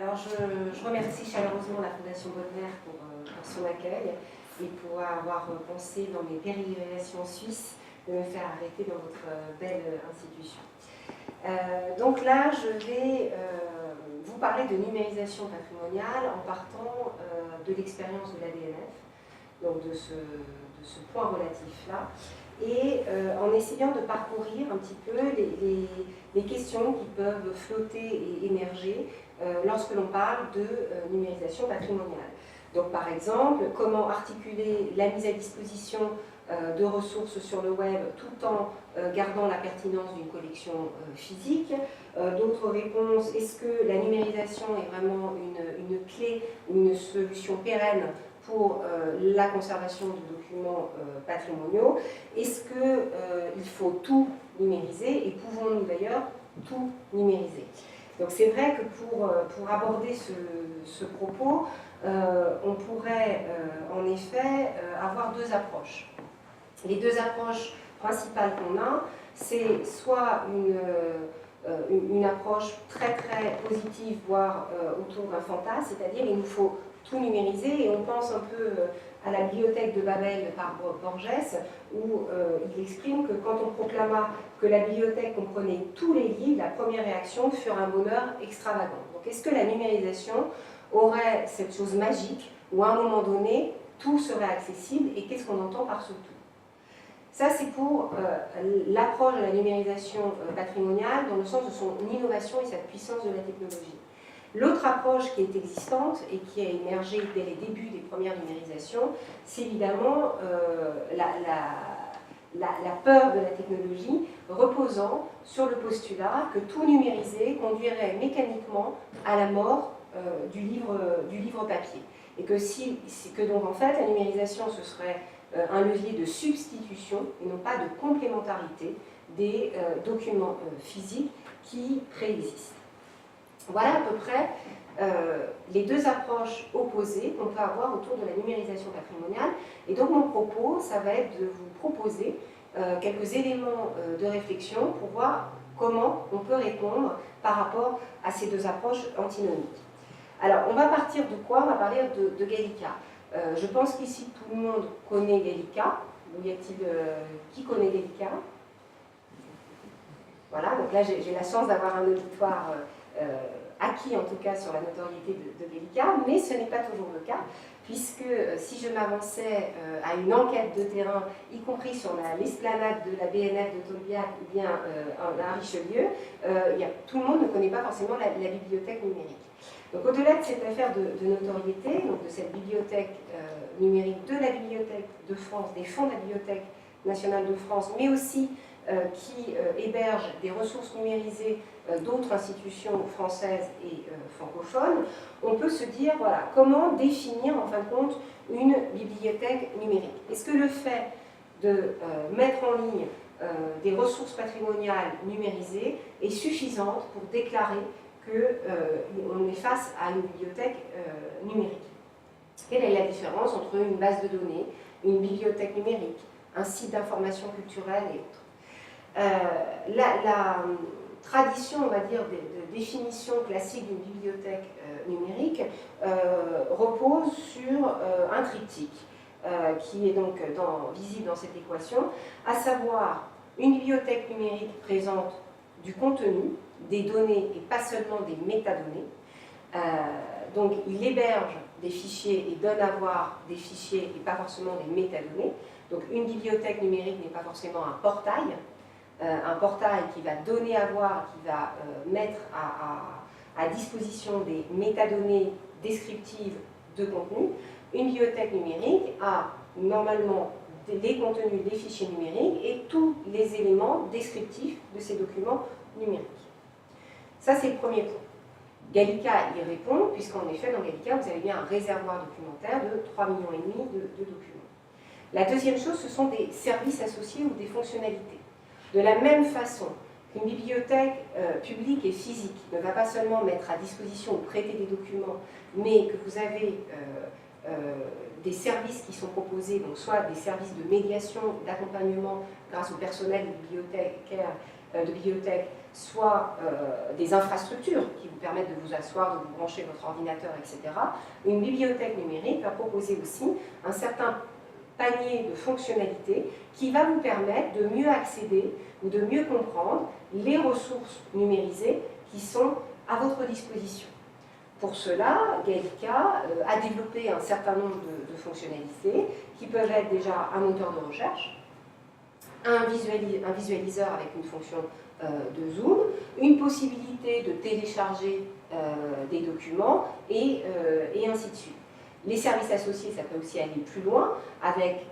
Alors, je remercie chaleureusement la Fondation Bodmer pour son accueil et pour avoir pensé dans mes pérégrinations suisses de me faire arrêter dans votre belle institution. Donc là, je vais vous parler de numérisation patrimoniale en partant de l'expérience de l'ADNF, donc de ce point relatif-là, et en essayant de parcourir un petit peu les questions qui peuvent flotter et émerger lorsque l'on parle de numérisation patrimoniale. Donc par exemple, comment articuler la mise à disposition de ressources sur le web tout en gardant la pertinence d'une collection physique. D'autres réponses, est-ce que la numérisation est vraiment une clé, une solution pérenne pour la conservation de documents patrimoniaux? Est-ce qu'il faut tout numériser et pouvons-nous d'ailleurs tout numériser? Donc c'est vrai que pour aborder ce propos, on pourrait en effet avoir deux approches. Les deux approches principales qu'on a, c'est soit une approche très très positive, voire autour d'un fantasme, c'est-à-dire il nous faut tout numériser, et on pense un peu à la bibliothèque de Babel par Borges, où il exprime que quand on proclama que la bibliothèque comprenait tous les livres, la première réaction fut un bonheur extravagant. Donc est-ce que la numérisation aurait cette chose magique où à un moment donné, tout serait accessible, et qu'est-ce qu'on entend par ce tout? Ça, c'est pour l'approche de la numérisation patrimoniale dans le sens de son innovation et sa puissance de la technologie. L'autre approche qui est existante et qui a émergé dès les débuts des premières numérisations, c'est évidemment la peur de la technologie reposant sur le postulat que tout numériser conduirait mécaniquement à la mort du livre papier. Et que donc en fait la numérisation ce serait un levier de substitution et non pas de complémentarité des documents physiques qui préexistent. Voilà à peu près les deux approches opposées qu'on peut avoir autour de la numérisation patrimoniale. Et donc mon propos, ça va être de vous proposer quelques éléments de réflexion pour voir comment on peut répondre par rapport à ces deux approches antinomiques. Alors on va partir de quoi? On va parler de Gallica. Je pense qu'ici tout le monde connaît Gallica. Ou y a-t-il qui connaît Gallica? Voilà, donc là j'ai la chance d'avoir un auditoire acquis en tout cas sur la notoriété de Gallica, mais ce n'est pas toujours le cas, puisque si je m'avançais à une enquête de terrain, y compris sur l'esplanade de la BNF de Tolbiac ou bien à Richelieu, tout le monde ne connaît pas forcément la bibliothèque numérique. Donc au-delà de cette affaire de notoriété, donc de cette bibliothèque numérique de la Bibliothèque de France, des fonds de la Bibliothèque nationale de France, mais aussi qui héberge des ressources numérisées d'autres institutions françaises et francophones, on peut se dire, voilà, comment définir en fin de compte une bibliothèque numérique? Est-ce que le fait de mettre en ligne des ressources patrimoniales numérisées est suffisante pour déclarer qu'on est face à une bibliothèque numérique? Quelle est la différence entre une base de données, une bibliothèque numérique, un site d'information culturelle et autres? La tradition, on va dire, de définition classique d'une bibliothèque numérique repose sur un triptyque qui est donc visible dans cette équation, à savoir une bibliothèque numérique présente du contenu, des données et pas seulement des métadonnées. Donc il héberge des fichiers et donne à voir des fichiers et pas forcément des métadonnées. Donc une bibliothèque numérique n'est pas forcément un portail qui va donner à voir, qui va mettre à disposition des métadonnées descriptives de contenu. Une bibliothèque numérique a normalement les contenus des fichiers numériques et tous les éléments descriptifs de ces documents numériques. Ça, c'est le premier point. Gallica y répond, puisqu'en effet, dans Gallica, vous avez bien un réservoir documentaire de 3,5 millions de documents. La deuxième chose, ce sont des services associés ou des fonctionnalités. De la même façon qu'une bibliothèque publique et physique ne va pas seulement mettre à disposition ou prêter des documents, mais que vous avez des services qui sont proposés, donc soit des services de médiation, d'accompagnement grâce au personnel bibliothécaire de bibliothèque, soit des infrastructures qui vous permettent de vous asseoir, de vous brancher votre ordinateur, etc. Une bibliothèque numérique va proposer aussi un certain panier de fonctionnalités qui va vous permettre de mieux accéder ou de mieux comprendre les ressources numérisées qui sont à votre disposition. Pour cela, Gallica a développé un certain nombre de fonctionnalités qui peuvent être déjà un moteur de recherche, un visualiseur avec une fonction de zoom, une possibilité de télécharger des documents et ainsi de suite. Les services associés, ça peut aussi aller plus loin avec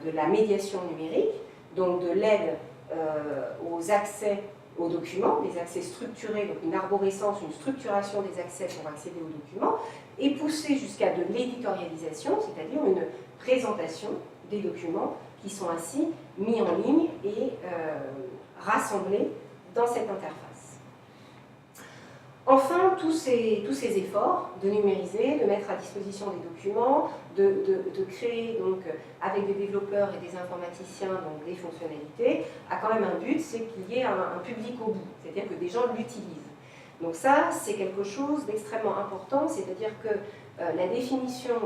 de la médiation numérique, donc de l'aide aux accès aux documents, des accès structurés, donc une arborescence, une structuration des accès pour accéder aux documents, et pousser jusqu'à de l'éditorialisation, c'est-à-dire une présentation des documents qui sont ainsi mis en ligne et rassemblés dans cette interface. Enfin, tous ces efforts de numériser, de mettre à disposition des documents, de créer donc, avec des développeurs et des informaticiens donc, des fonctionnalités, a quand même un but, c'est qu'il y ait un public au bout, c'est-à-dire que des gens l'utilisent. Donc ça, c'est quelque chose d'extrêmement important, c'est-à-dire que la définition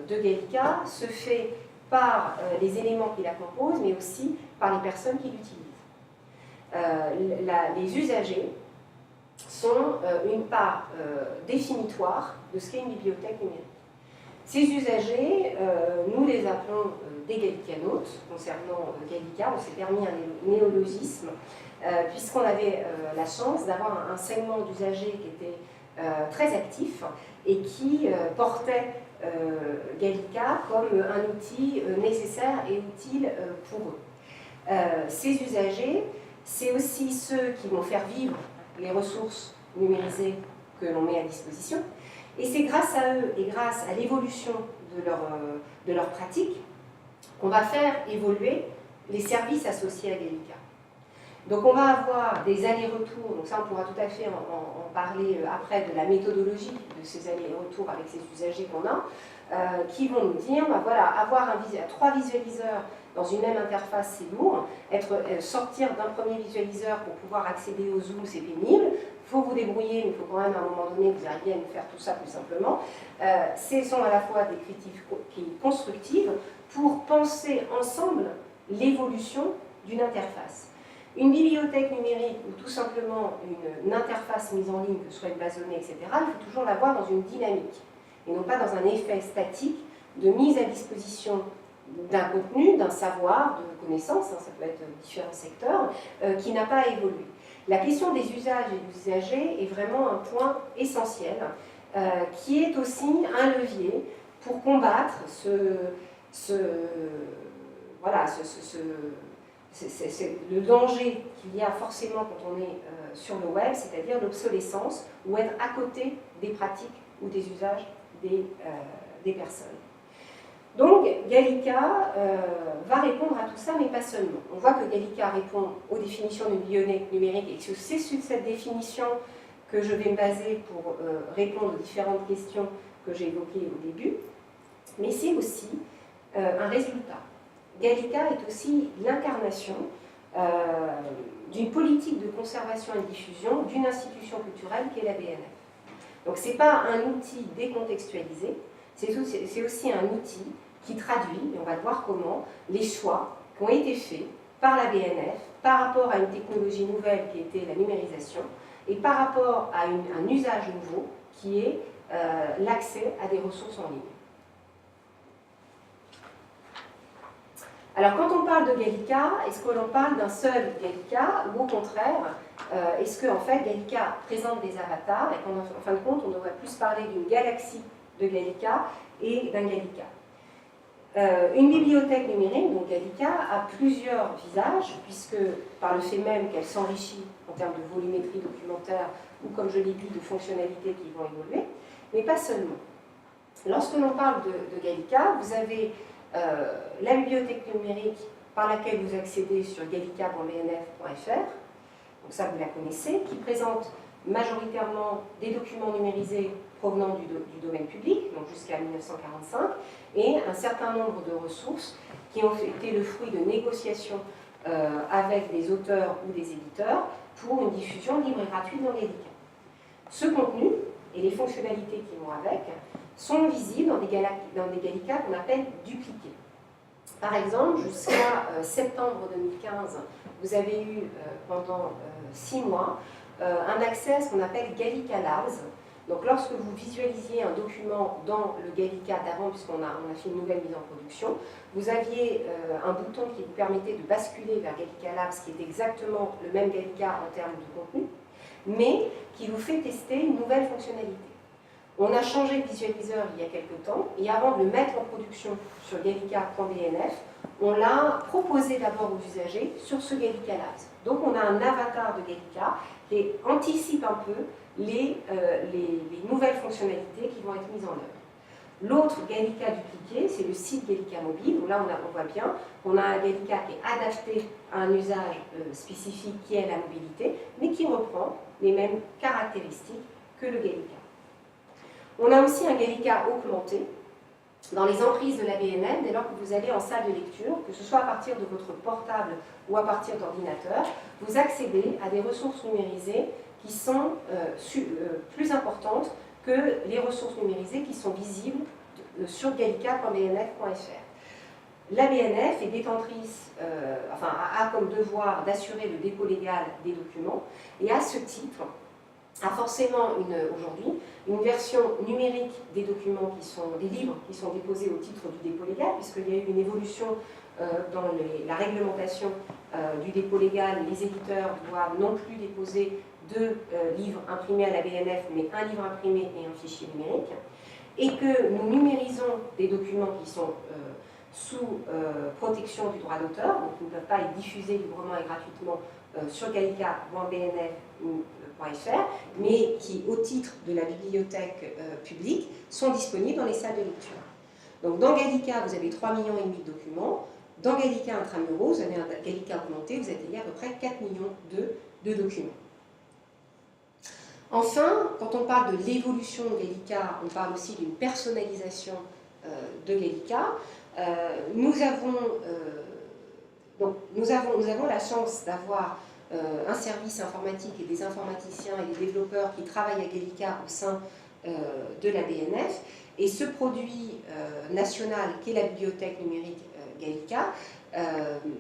de Gallica se fait par les éléments qui la composent, mais aussi par les personnes qui l'utilisent. Les usagers sont une part définitoire de ce qu'est une bibliothèque numérique. Ces usagers, nous les appelons des gallicanautes. Concernant Gallica, on s'est permis un néologisme, puisqu'on avait la chance d'avoir un segment d'usagers qui était très actif et qui portait Gallica comme un outil nécessaire et utile pour eux. Ces usagers, c'est aussi ceux qui vont faire vivre les ressources numérisées que l'on met à disposition. Et c'est grâce à eux et grâce à l'évolution de leur pratique qu'on va faire évoluer les services associés à Gallica. Donc on va avoir des allers-retours, donc ça on pourra tout à fait en parler après de la méthodologie de ces allers-retours avec ces usagers qu'on a, qui vont nous dire, bah voilà, avoir trois visualiseurs dans une même interface, c'est lourd. Sortir d'un premier visualiseur pour pouvoir accéder au Zoom, c'est pénible. Il faut vous débrouiller, mais il faut quand même à un moment donné que vous arriviez à nous faire tout ça plus simplement. Ce sont à la fois des critiques constructives pour penser ensemble l'évolution d'une interface. Une bibliothèque numérique ou tout simplement une interface mise en ligne, que ce soit une base de données, etc., il faut toujours l'avoir dans une dynamique et non pas dans un effet statique de mise à disposition d'un contenu, d'un savoir, de connaissances, hein, ça peut être différents secteurs, qui n'a pas évolué. La question des usages et des usagers est vraiment un point essentiel, qui est aussi un levier pour combattre le danger qu'il y a forcément quand on est sur le web, c'est-à-dire l'obsolescence, ou être à côté des pratiques ou des usages des personnes. Donc, Gallica va répondre à tout ça, mais pas seulement. On voit que Gallica répond aux définitions d'une bibliothèque numérique et que c'est sur cette définition que je vais me baser pour répondre aux différentes questions que j'ai évoquées au début, mais c'est aussi un résultat. Gallica est aussi l'incarnation d'une politique de conservation et de diffusion d'une institution culturelle qu'est la BNF. Donc ce n'est pas un outil décontextualisé, c'est aussi un outil qui traduit, et on va voir comment, les choix qui ont été faits par la BNF par rapport à une technologie nouvelle qui était la numérisation et par rapport à un usage nouveau qui est l'accès à des ressources en ligne. Alors quand on parle de Gallica, est-ce que l'on parle d'un seul Gallica ou au contraire, est-ce que en fait Gallica présente des avatars et qu'en fin de compte on devrait plus parler d'une galaxie de Gallica et d'un Gallica. Une bibliothèque numérique, donc Gallica, a plusieurs visages, puisque par le fait même qu'elle s'enrichit en termes de volumétrie documentaire ou, comme je l'ai dit, de fonctionnalités qui vont évoluer, mais pas seulement. Lorsque l'on parle de Gallica, vous avez la bibliothèque numérique par laquelle vous accédez sur gallica.bnf.fr, donc ça vous la connaissez, qui présente majoritairement des documents numérisés provenant du domaine public, donc jusqu'à 1945, et un certain nombre de ressources qui ont été le fruit de négociations avec des auteurs ou des éditeurs pour une diffusion libre et gratuite dans Gallica. Ce contenu et les fonctionnalités qui vont avec sont visibles dans des Gallica qu'on appelle dupliqués. Par exemple, jusqu'à septembre 2015, vous avez eu pendant 6 mois un accès à ce qu'on appelle Gallica Labs. Donc lorsque vous visualisiez un document dans le Gallica d'avant, puisqu'on a fait une nouvelle mise en production, vous aviez un bouton qui vous permettait de basculer vers Gallica Labs, qui est exactement le même Gallica en termes de contenu, mais qui vous fait tester une nouvelle fonctionnalité. On a changé de visualiseur il y a quelques temps, et avant de le mettre en production sur gallica.bnf, on l'a proposé d'abord aux usagers sur ce Gallica Labs. Donc on a un avatar de Gallica qui anticipe un peu les nouvelles fonctionnalités qui vont être mises en œuvre. L'autre Gallica dupliqué, c'est le site Gallica Mobile, où là on voit bien qu'on a un Gallica qui est adapté à un usage spécifique qui est la mobilité, mais qui reprend les mêmes caractéristiques que le Gallica. On a aussi un Gallica augmenté dans les emprises de la BNF dès lors que vous allez en salle de lecture, que ce soit à partir de votre portable ou à partir d'ordinateur, vous accédez à des ressources numérisées qui sont plus importantes que les ressources numérisées qui sont visibles sur gallica.bnf.fr. La BNF est détentrice, a comme devoir d'assurer le dépôt légal des documents, et à ce titre, a forcément aujourd'hui une version numérique des documents des livres qui sont déposés au titre du dépôt légal, puisqu'il y a eu une évolution dans la réglementation du dépôt légal. Les éditeurs doivent non plus déposer 2 livres imprimés à la BNF, mais un livre imprimé et un fichier numérique, et que nous numérisons des documents qui sont sous protection du droit d'auteur, donc ils ne peuvent pas être diffusés librement et gratuitement sur gallica.bnf.fr, mais qui, au titre de la bibliothèque publique, sont disponibles dans les salles de lecture. Donc dans Gallica, vous avez 3,5 millions de documents. Dans Gallica Intramuros, vous avez un Gallica augmenté, vous atteignez à peu près 4 millions de documents. Enfin, quand on parle de l'évolution de Gallica, on parle aussi d'une personnalisation de Gallica. Nous avons la chance d'avoir un service informatique et des informaticiens et des développeurs qui travaillent à Gallica au sein de la BNF. Et ce produit national qu'est la bibliothèque numérique Gallica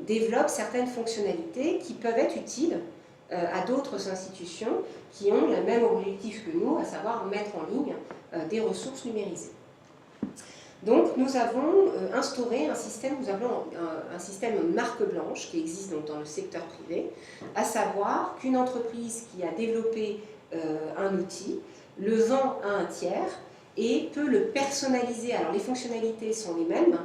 développe certaines fonctionnalités qui peuvent être utiles à d'autres institutions qui ont le même objectif que nous, à savoir mettre en ligne des ressources numérisées. Donc nous avons instauré un système, nous appelons un système marque blanche qui existe donc dans le secteur privé, à savoir qu'une entreprise qui a développé un outil le vend à un tiers et peut le personnaliser. Alors les fonctionnalités sont les mêmes,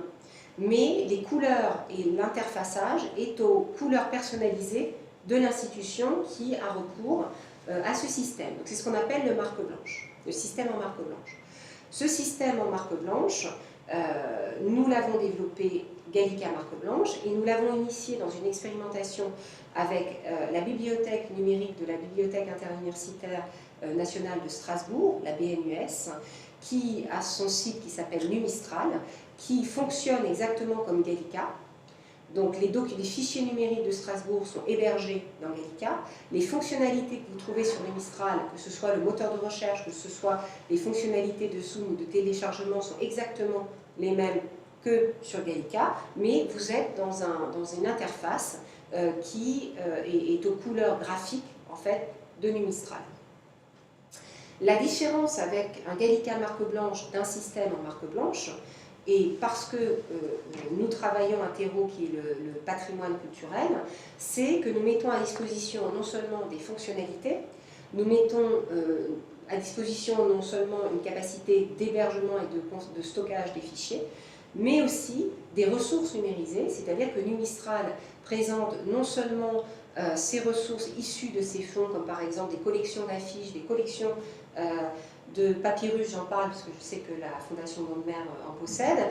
mais les couleurs et l'interfaçage est aux couleurs personnalisées de l'institution qui a recours à ce système. C'est ce qu'on appelle le marque blanche, le système en marque blanche. Ce système en marque blanche, nous l'avons développé Gallica Marque Blanche et nous l'avons initié dans une expérimentation avec la bibliothèque numérique de la Bibliothèque interuniversitaire nationale de Strasbourg, la BNUS, qui a son site qui s'appelle Numistral, qui fonctionne exactement comme Gallica. Donc les fichiers numériques de Strasbourg sont hébergés dans Gallica. Les fonctionnalités que vous trouvez sur Numistral, que ce soit le moteur de recherche, que ce soit les fonctionnalités de zoom ou de téléchargement, sont exactement les mêmes que sur Gallica, mais vous êtes dans une interface qui est aux couleurs graphiques en fait, de Numistral. La différence avec un Gallica marque blanche d'un système en marque blanche, et parce que nous travaillons un terreau qui est le patrimoine culturel, c'est que nous mettons à disposition non seulement des fonctionnalités, nous mettons à disposition non seulement une capacité d'hébergement et de stockage des fichiers, mais aussi des ressources numérisées, c'est-à-dire que Numistral présente non seulement ces ressources issues de ces fonds, comme par exemple des collections d'affiches, des collections de papyrus, j'en parle parce que je sais que la Fondation Bonne-Mère en possède,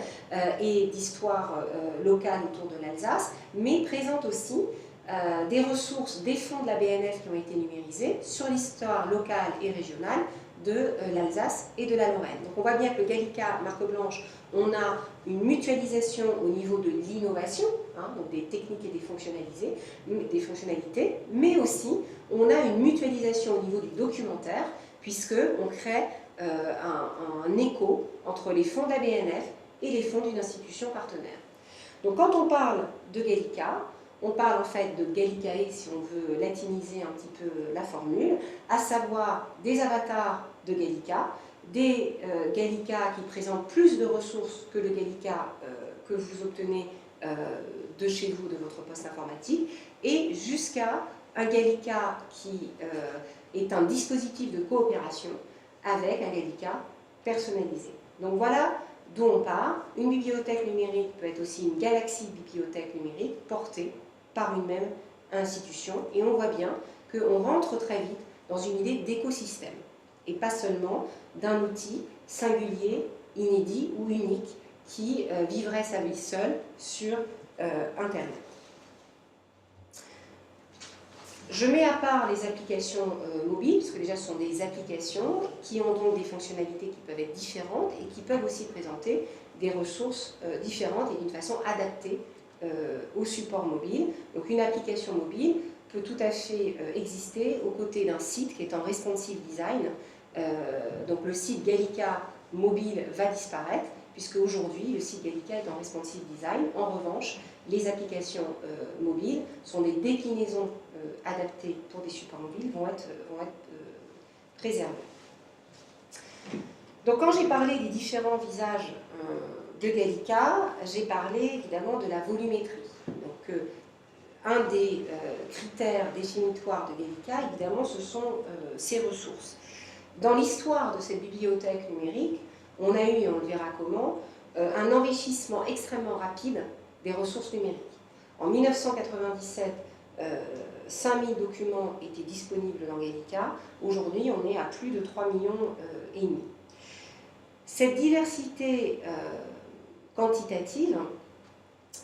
et d'histoire locale autour de l'Alsace, mais présente aussi des ressources, des fonds de la BNF qui ont été numérisés sur l'histoire locale et régionale de l'Alsace et de la Lorraine. Donc on voit bien que le Gallica marque blanche, on a une mutualisation au niveau de l'innovation, hein, donc des techniques et des fonctionnalités, mais aussi on a une mutualisation au niveau du documentaire, puisqu'on crée un écho entre les fonds d'ABNF et les fonds d'une institution partenaire. Donc quand on parle de Gallica, on parle en fait de Gallicae, si on veut latiniser un petit peu la formule, à savoir des avatars de Gallica, des Gallica qui présentent plus de ressources que le Gallica que vous obtenez de chez vous, de votre poste informatique, et jusqu'à un Gallica qui est un dispositif de coopération avec un Gallica personnalisé. Donc voilà d'où on part. Une bibliothèque numérique peut être aussi une galaxie de bibliothèques numériques portée par une même institution, et on voit bien qu'on rentre très vite dans une idée d'écosystème, et pas seulement d'un outil singulier, inédit ou unique qui vivrait sa vie seule sur Internet. Je mets à part les applications mobiles, parce que déjà ce sont des applications qui ont donc des fonctionnalités qui peuvent être différentes et qui peuvent aussi présenter des ressources différentes et d'une façon adaptée au support mobile. Donc une application mobile peut tout à fait exister aux côtés d'un site qui est en responsive design. Donc le site Gallica mobile va disparaître, puisque aujourd'hui le site Gallica est en responsive design. En revanche, les applications mobiles sont des déclinaisons adaptées pour des supports mobiles, vont être préservées. Donc quand j'ai parlé des différents visages de Gallica, j'ai parlé évidemment de la volumétrie. Donc un des critères définitoires de Gallica, évidemment, ce sont ses ressources. Dans l'histoire de cette bibliothèque numérique, on a eu, et on le verra comment, un enrichissement extrêmement rapide des ressources numériques. En 1997, 5000 documents étaient disponibles dans Gallica. Aujourd'hui, on est à plus de 3,5 millions. Cette diversité quantitative,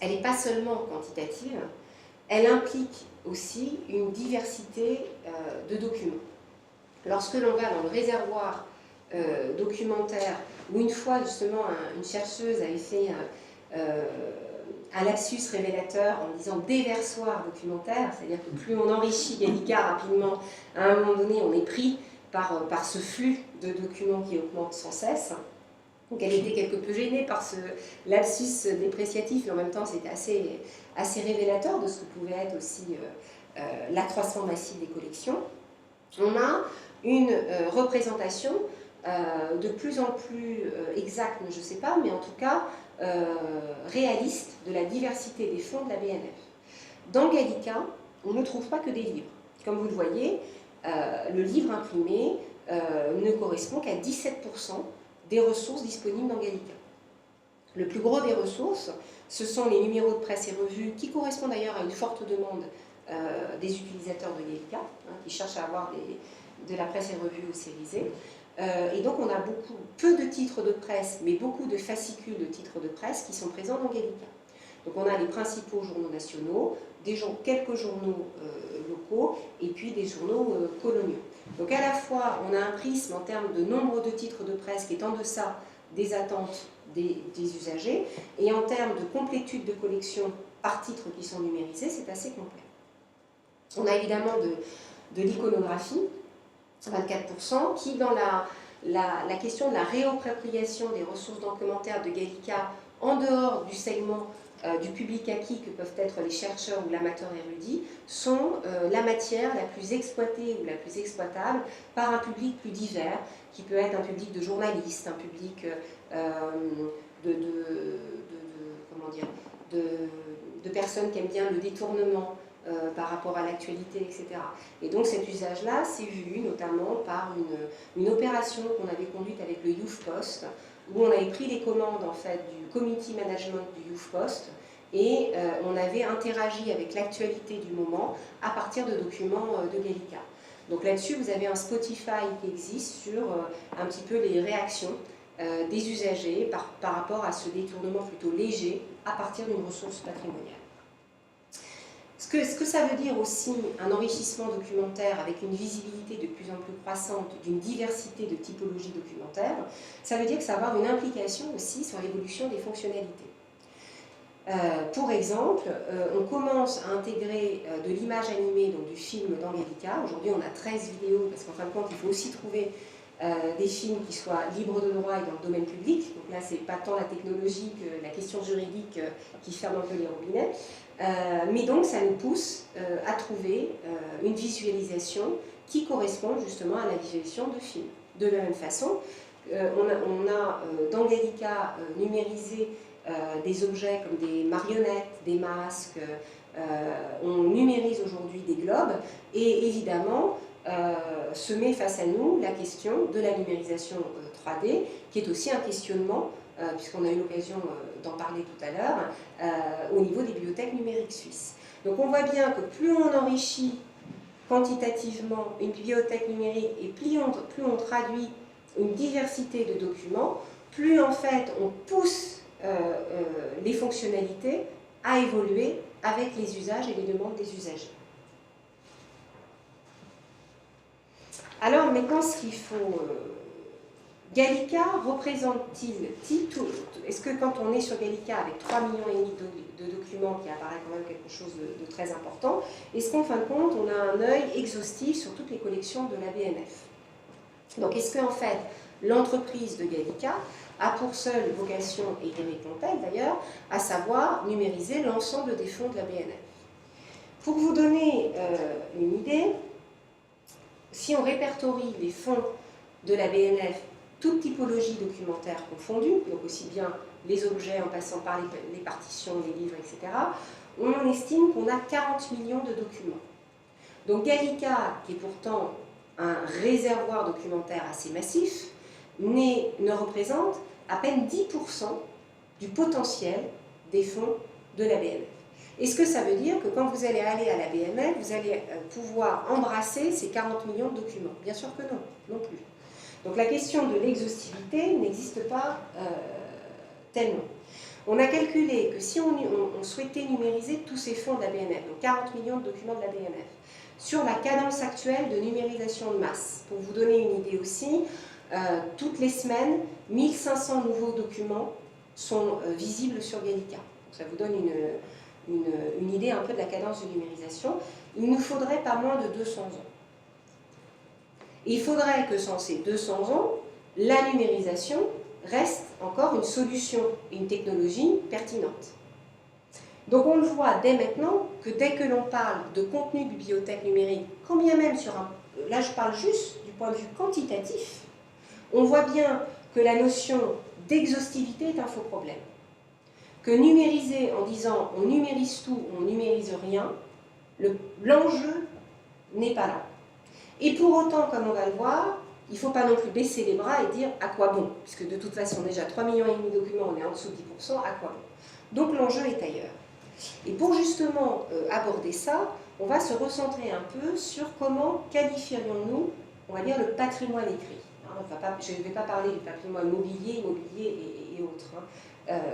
elle n'est pas seulement quantitative, elle implique aussi une diversité de documents. Lorsque l'on va dans le réservoir documentaire, où une fois justement une chercheuse avait fait un lapsus révélateur en disant déversoir documentaire, c'est-à-dire que plus on enrichit Gallica rapidement, à un moment donné on est pris par ce flux de documents qui augmente sans cesse. Donc elle était quelque peu gênée par ce lapsus dépréciatif, mais en même temps c'était assez révélateur de ce que pouvait être aussi l'accroissement massif des collections. On a une représentation de plus en plus exacte, je ne sais pas, mais en tout cas réaliste de la diversité des fonds de la BNF. Dans Gallica, on ne trouve pas que des livres. Comme vous le voyez, le livre imprimé ne correspond qu'à 17% des ressources disponibles dans Gallica. Le plus gros des ressources, ce sont les numéros de presse et revues, qui correspondent d'ailleurs à une forte demande des utilisateurs de Gallica, qui cherchent à avoir de la presse et revues sérisée. Et donc on a peu de titres de presse, mais beaucoup de fascicules de titres de presse qui sont présents dans Gallica. Donc on a les principaux journaux nationaux, quelques journaux locaux, et puis des journaux coloniaux. Donc à la fois on a un prisme en termes de nombre de titres de presse qui est en deçà des attentes des usagers, et en termes de complétude de collection par titres qui sont numérisés, c'est assez complet. On a évidemment de l'iconographie, 24%, qui dans la question de la réappropriation des ressources documentaires de Gallica en dehors du segment du public acquis que peuvent être les chercheurs ou l'amateur érudit, sont la matière la plus exploitée ou la plus exploitable par un public plus divers, qui peut être un public de journalistes, un public de personnes qui aiment bien le détournement par rapport à l'actualité, etc. Et donc cet usage-là s'est vu notamment par une opération qu'on avait conduite avec le Youth Post, où on avait pris les commandes en fait du community management du Youth Post, et on avait interagi avec l'actualité du moment à partir de documents de Gallica. Donc là-dessus, vous avez un Spotify qui existe sur un petit peu les réactions des usagers par rapport à ce détournement plutôt léger à partir d'une ressource patrimoniale. Ce que ça veut dire aussi, un enrichissement documentaire avec une visibilité de plus en plus croissante d'une diversité de typologies documentaires, ça veut dire que ça va avoir une implication aussi sur l'évolution des fonctionnalités. Pour exemple, on commence à intégrer de l'image animée, donc du film dans Gallica. Aujourd'hui, on a 13 vidéos, parce qu'en fin de compte, il faut aussi trouver des films qui soient libres de droit et dans le domaine public. Donc là, c'est pas tant la technologie que la question juridique qui ferme un peu les robinets. Mais donc, ça nous pousse à trouver une visualisation qui correspond justement à la visualisation de films. De la même façon, on a dans Gallica numérisé des objets comme des marionnettes, des masques, on numérise aujourd'hui des globes, et évidemment se met face à nous la question de la numérisation 3D, qui est aussi un questionnement, puisqu'on a eu l'occasion d'en parler tout à l'heure, au niveau des bibliothèques numériques suisses. Donc on voit bien que plus on enrichit quantitativement une bibliothèque numérique et plus on traduit une diversité de documents, plus en fait on pousse les fonctionnalités à évoluer avec les usages et les demandes des usagers. Alors maintenant, ce qu'il faut... Gallica représente-t-il... Est-ce que quand on est sur Gallica avec 3,5 millions de documents, qui apparaît quand même quelque chose de très important, est-ce qu'en fin de compte, on a un œil exhaustif sur toutes les collections de la BNF? Donc est-ce qu'en fait, l'entreprise de Gallica a pour seule vocation, et y répond-elle d'ailleurs, à savoir numériser l'ensemble des fonds de la BNF? Pour vous donner une idée, si on répertorie les fonds de la BNF, toute typologie documentaire confondue, donc aussi bien les objets en passant par les partitions, les livres, etc., on estime qu'on a 40 millions de documents. Donc Gallica, qui est pourtant un réservoir documentaire assez massif, ne représente à peine 10% du potentiel des fonds de la BNF. Est-ce que ça veut dire que quand vous allez aller à la BNF, vous allez pouvoir embrasser ces 40 millions de documents? Bien sûr que non, non plus. Donc la question de l'exhaustivité n'existe pas tellement. On a calculé que si on souhaitait numériser tous ces fonds de la BNF, donc 40 millions de documents de la BNF, sur la cadence actuelle de numérisation de masse, pour vous donner une idée aussi, toutes les semaines, 1500 nouveaux documents sont visibles sur Gallica. Ça vous donne une idée un peu de la cadence de numérisation. Il nous faudrait pas moins de 200 ans. Et il faudrait que sans ces 200 ans, la numérisation reste encore une solution et une technologie pertinente. Donc on le voit dès maintenant que dès que l'on parle de contenu de bibliothèque numérique, quand bien même sur un... Là je parle juste du point de vue quantitatif, on voit bien que la notion d'exhaustivité est un faux problème. Que numériser en disant on numérise tout, on numérise rien, l'enjeu n'est pas là. Et pour autant, comme on va le voir, il ne faut pas non plus baisser les bras et dire à quoi bon, puisque de toute façon déjà 3,5 millions de documents, on est en dessous de 10%, à quoi bon. Donc l'enjeu est ailleurs. Et pour justement aborder ça, on va se recentrer un peu sur comment qualifierions-nous, on va dire, le patrimoine écrit. Je ne vais pas parler du patrimoine mobilier, immobilier et autres,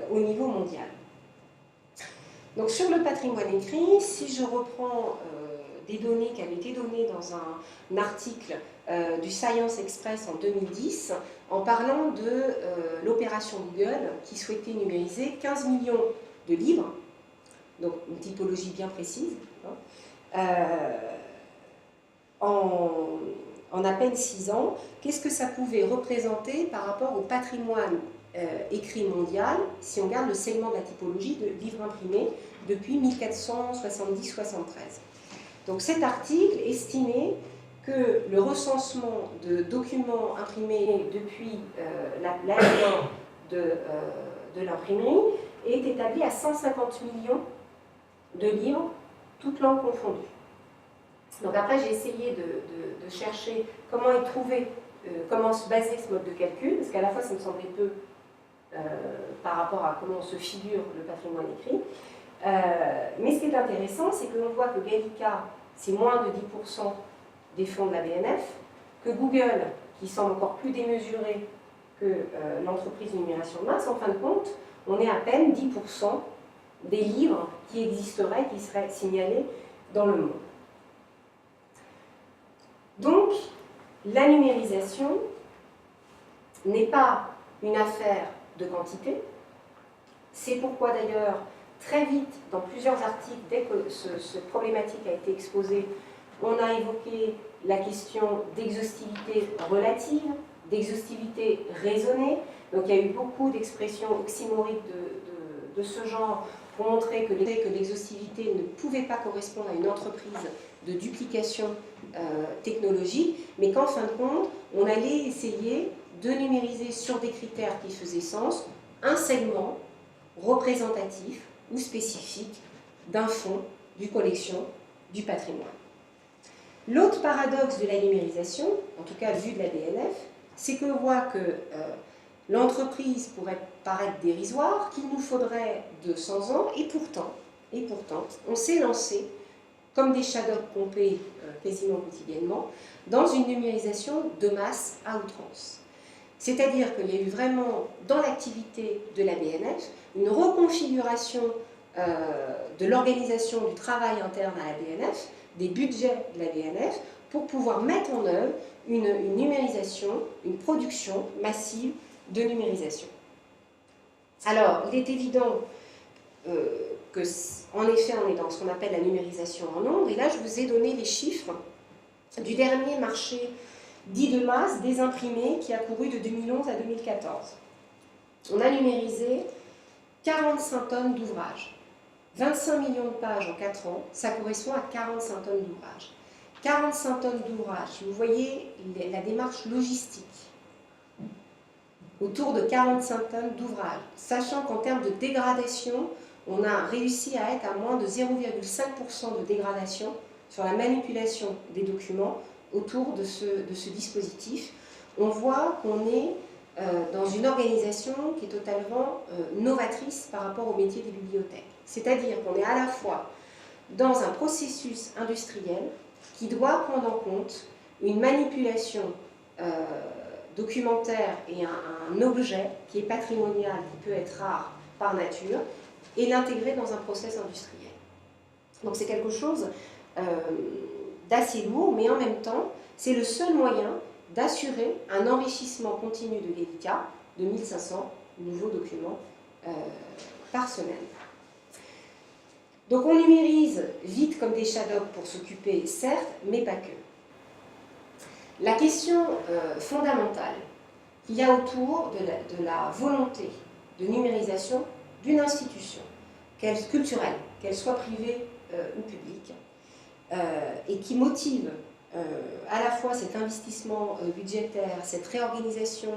au niveau mondial. Donc sur le patrimoine écrit, si je reprends des données qui avaient été données dans un article du Science Express en 2010, en parlant de l'opération Google qui souhaitait numériser 15 millions de livres, donc une typologie bien précise, en à peine 6 ans, qu'est-ce que ça pouvait représenter par rapport au patrimoine écrit mondial, si on regarde le segment de la typologie de livres imprimés depuis 1470-73. Donc cet article estimait que le recensement de documents imprimés depuis l'avènement de l'imprimerie est établi à 150 millions de livres, toutes langues confondues. Donc après, j'ai essayé de chercher comment y trouver, comment se baser ce mode de calcul, parce qu'à la fois, ça me semblait peu par rapport à comment se figure le patrimoine écrit. Mais ce qui est intéressant, c'est que l'on voit que Gallica, c'est moins de 10% des fonds de la BNF, que Google, qui semble encore plus démesuré que l'entreprise de numération de masse, en fin de compte, on est à peine 10% des livres qui existeraient, qui seraient signalés dans le monde. Donc, la numérisation n'est pas une affaire de quantité. C'est pourquoi d'ailleurs très vite, dans plusieurs articles, dès que cette problématique a été exposée, on a évoqué la question d'exhaustivité relative, d'exhaustivité raisonnée. Donc il y a eu beaucoup d'expressions oxymoriques de ce genre pour montrer que l'exhaustivité ne pouvait pas correspondre à une entreprise de duplication technologique, mais qu'en fin de compte, on allait essayer de numériser sur des critères qui faisaient sens un segment représentatif ou spécifique d'un fonds, d'une collection, du patrimoine. L'autre paradoxe de la numérisation, en tout cas vu de la BNF, c'est qu'on voit que l'entreprise pourrait paraître dérisoire, qu'il nous faudrait 200 ans, et pourtant on s'est lancé, comme des shadows pompés quasiment quotidiennement, dans une numérisation de masse à outrance. C'est-à-dire qu'il y a eu vraiment, dans l'activité de la BNF, une reconfiguration de l'organisation du travail interne à la BNF, des budgets de la BNF, pour pouvoir mettre en œuvre une numérisation, une production massive de numérisation. Alors, il est évident qu'en effet, on est dans ce qu'on appelle la numérisation en nombre, et là, je vous ai donné les chiffres du dernier marché dit de masse des imprimés qui a couru de 2011 à 2014. On a numérisé 45 tonnes d'ouvrages. 25 millions de pages en 4 ans, ça correspond à 45 tonnes d'ouvrages. 45 tonnes d'ouvrages, vous voyez la démarche logistique autour de 45 tonnes d'ouvrages, sachant qu'en termes de dégradation, on a réussi à être à moins de 0,5% de dégradation sur la manipulation des documents autour de ce dispositif. On voit qu'on est dans une organisation qui est totalement novatrice par rapport au métier des bibliothèques. C'est-à-dire qu'on est à la fois dans un processus industriel qui doit prendre en compte une manipulation documentaire et un objet qui est patrimonial, qui peut être rare par nature, et l'intégrer dans un process industriel. Donc c'est quelque chose d'assez lourd, mais en même temps, c'est le seul moyen d'assurer un enrichissement continu de l'EDICA de 1500 nouveaux documents par semaine. Donc on numérise vite comme des shadows pour s'occuper, certes, mais pas que. La question fondamentale qu'il y a autour de la volonté de numérisation d'une institution, culturelle, qu'elle soit privée ou publique, et qui motive à la fois cet investissement budgétaire, cette réorganisation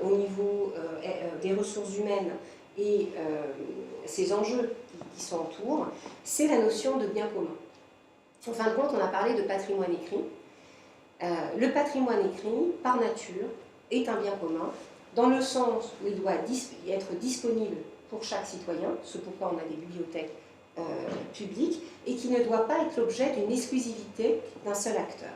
au niveau des ressources humaines et ces enjeux qui sont autour, c'est la notion de bien commun. En fin de compte, on a parlé de patrimoine écrit. Le patrimoine écrit, par nature, est un bien commun, dans le sens où il doit être disponible pour chaque citoyen, ce pourquoi on a des bibliothèques publiques, et qui ne doit pas être l'objet d'une exclusivité d'un seul acteur.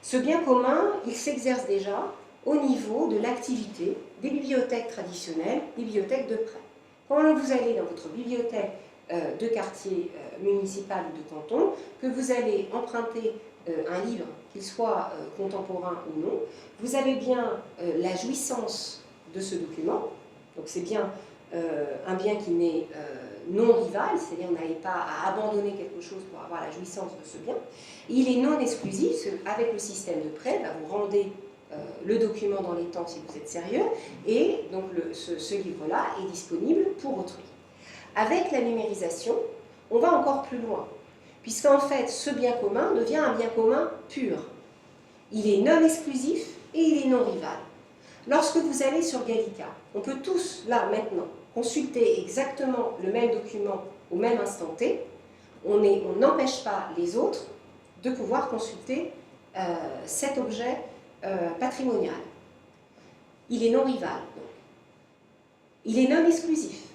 Ce bien commun, il s'exerce déjà au niveau de l'activité des bibliothèques traditionnelles, des bibliothèques de prêt. Quand vous allez dans votre bibliothèque de quartier municipal ou de canton, que vous allez emprunter un livre, qu'il soit contemporain ou non, vous avez bien la jouissance de ce document, donc c'est bien un bien qui n'est non rival, c'est-à-dire on n'avait pas à abandonner quelque chose pour avoir la jouissance de ce bien. Il est non exclusif, avec le système de prêt, vous rendez le document dans les temps si vous êtes sérieux, et donc ce livre-là est disponible pour autrui. Avec la numérisation, on va encore plus loin, puisqu'en fait ce bien commun devient un bien commun pur. Il est non exclusif et il est non rival. Lorsque vous allez sur Gallica, on peut tous, là, maintenant, consulter exactement le même document au même instant T. On n'empêche pas les autres de pouvoir consulter cet objet patrimonial. Il est non rival, donc. Il est non exclusif.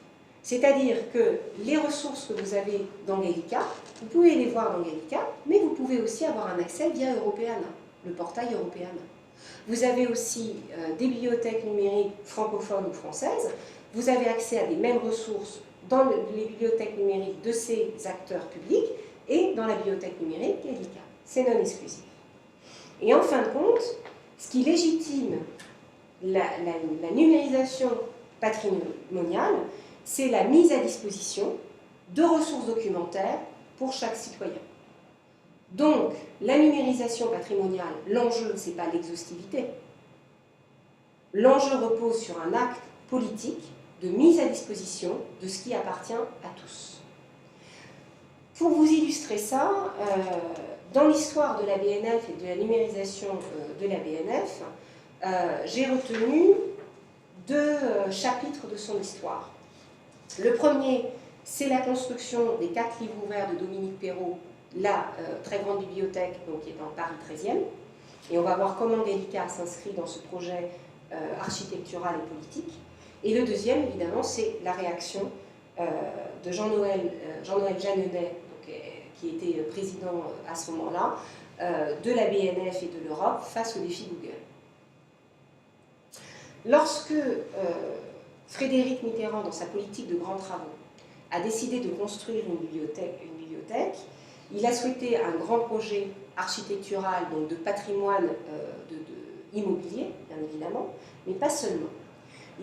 C'est-à-dire que les ressources que vous avez dans Gallica, vous pouvez les voir dans Gallica, mais vous pouvez aussi avoir un accès via Europeana, le portail Europeana. Vous avez aussi des bibliothèques numériques francophones ou françaises. Vous avez accès à des mêmes ressources dans les bibliothèques numériques de ces acteurs publics et dans la bibliothèque numérique Gallica. C'est non exclusif. Et en fin de compte, ce qui légitime la numérisation patrimoniale, c'est la mise à disposition de ressources documentaires pour chaque citoyen. Donc, la numérisation patrimoniale, l'enjeu, ce n'est pas l'exhaustivité. L'enjeu repose sur un acte politique de mise à disposition de ce qui appartient à tous. Pour vous illustrer ça, dans l'histoire de la BNF et de la numérisation de la BNF, j'ai retenu 2 chapitres de son histoire. Le premier, c'est la construction des 4 livres ouverts de Dominique Perrault, la très grande bibliothèque donc, qui est dans Paris 13e. Et on va voir comment Gallica s'inscrit dans ce projet architectural et politique. Et le deuxième, évidemment, c'est la réaction de Jean-Noël Jeanneney, qui était président à ce moment-là, de la BNF et de l'Europe face au défi Google. Lorsque Frédéric Mitterrand, dans sa politique de grands travaux, a décidé de construire une bibliothèque, il a souhaité un grand projet architectural, donc de patrimoine immobilier, bien évidemment, mais pas seulement.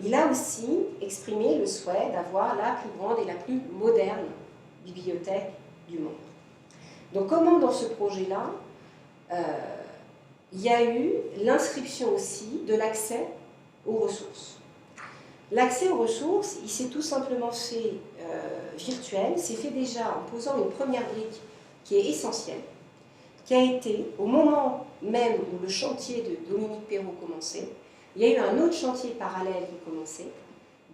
Il a aussi exprimé le souhait d'avoir la plus grande et la plus moderne bibliothèque du monde. Donc comment dans ce projet-là, il y a eu l'inscription aussi de l'accès aux ressources. L'accès aux ressources, il s'est tout simplement fait virtuel, s'est fait déjà en posant une première brique qui est essentielle, qui a été, au moment même où le chantier de Dominique Perrault commençait, il y a eu un autre chantier parallèle qui commençait,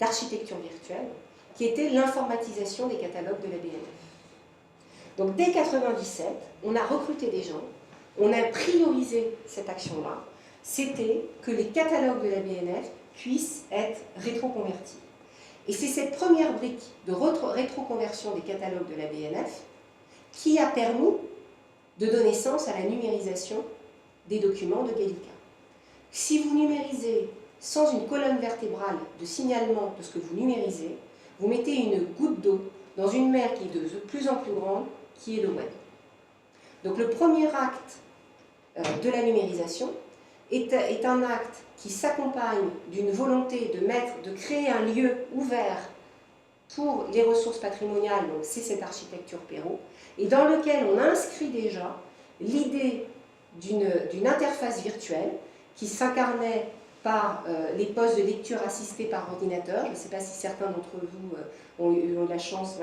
d'architecture virtuelle, qui était l'informatisation des catalogues de la BNF. Donc dès 1997, on a recruté des gens, on a priorisé cette action-là, c'était que les catalogues de la BNF puissent être rétroconvertis. Et c'est cette première brique de rétroconversion des catalogues de la BNF qui a permis de donner sens à la numérisation des documents de Gallica. Si vous numérisez sans une colonne vertébrale de signalement de ce que vous numérisez, vous mettez une goutte d'eau dans une mer qui est de plus en plus grande, qui est le web. Donc le premier acte de la numérisation est un acte qui s'accompagne d'une volonté de créer un lieu ouvert pour les ressources patrimoniales, donc c'est cette architecture Perrault, et dans lequel on inscrit déjà l'idée d'une interface virtuelle qui s'incarnait par les postes de lecture assistés par ordinateur. Je ne sais pas si certains d'entre vous ont eu la chance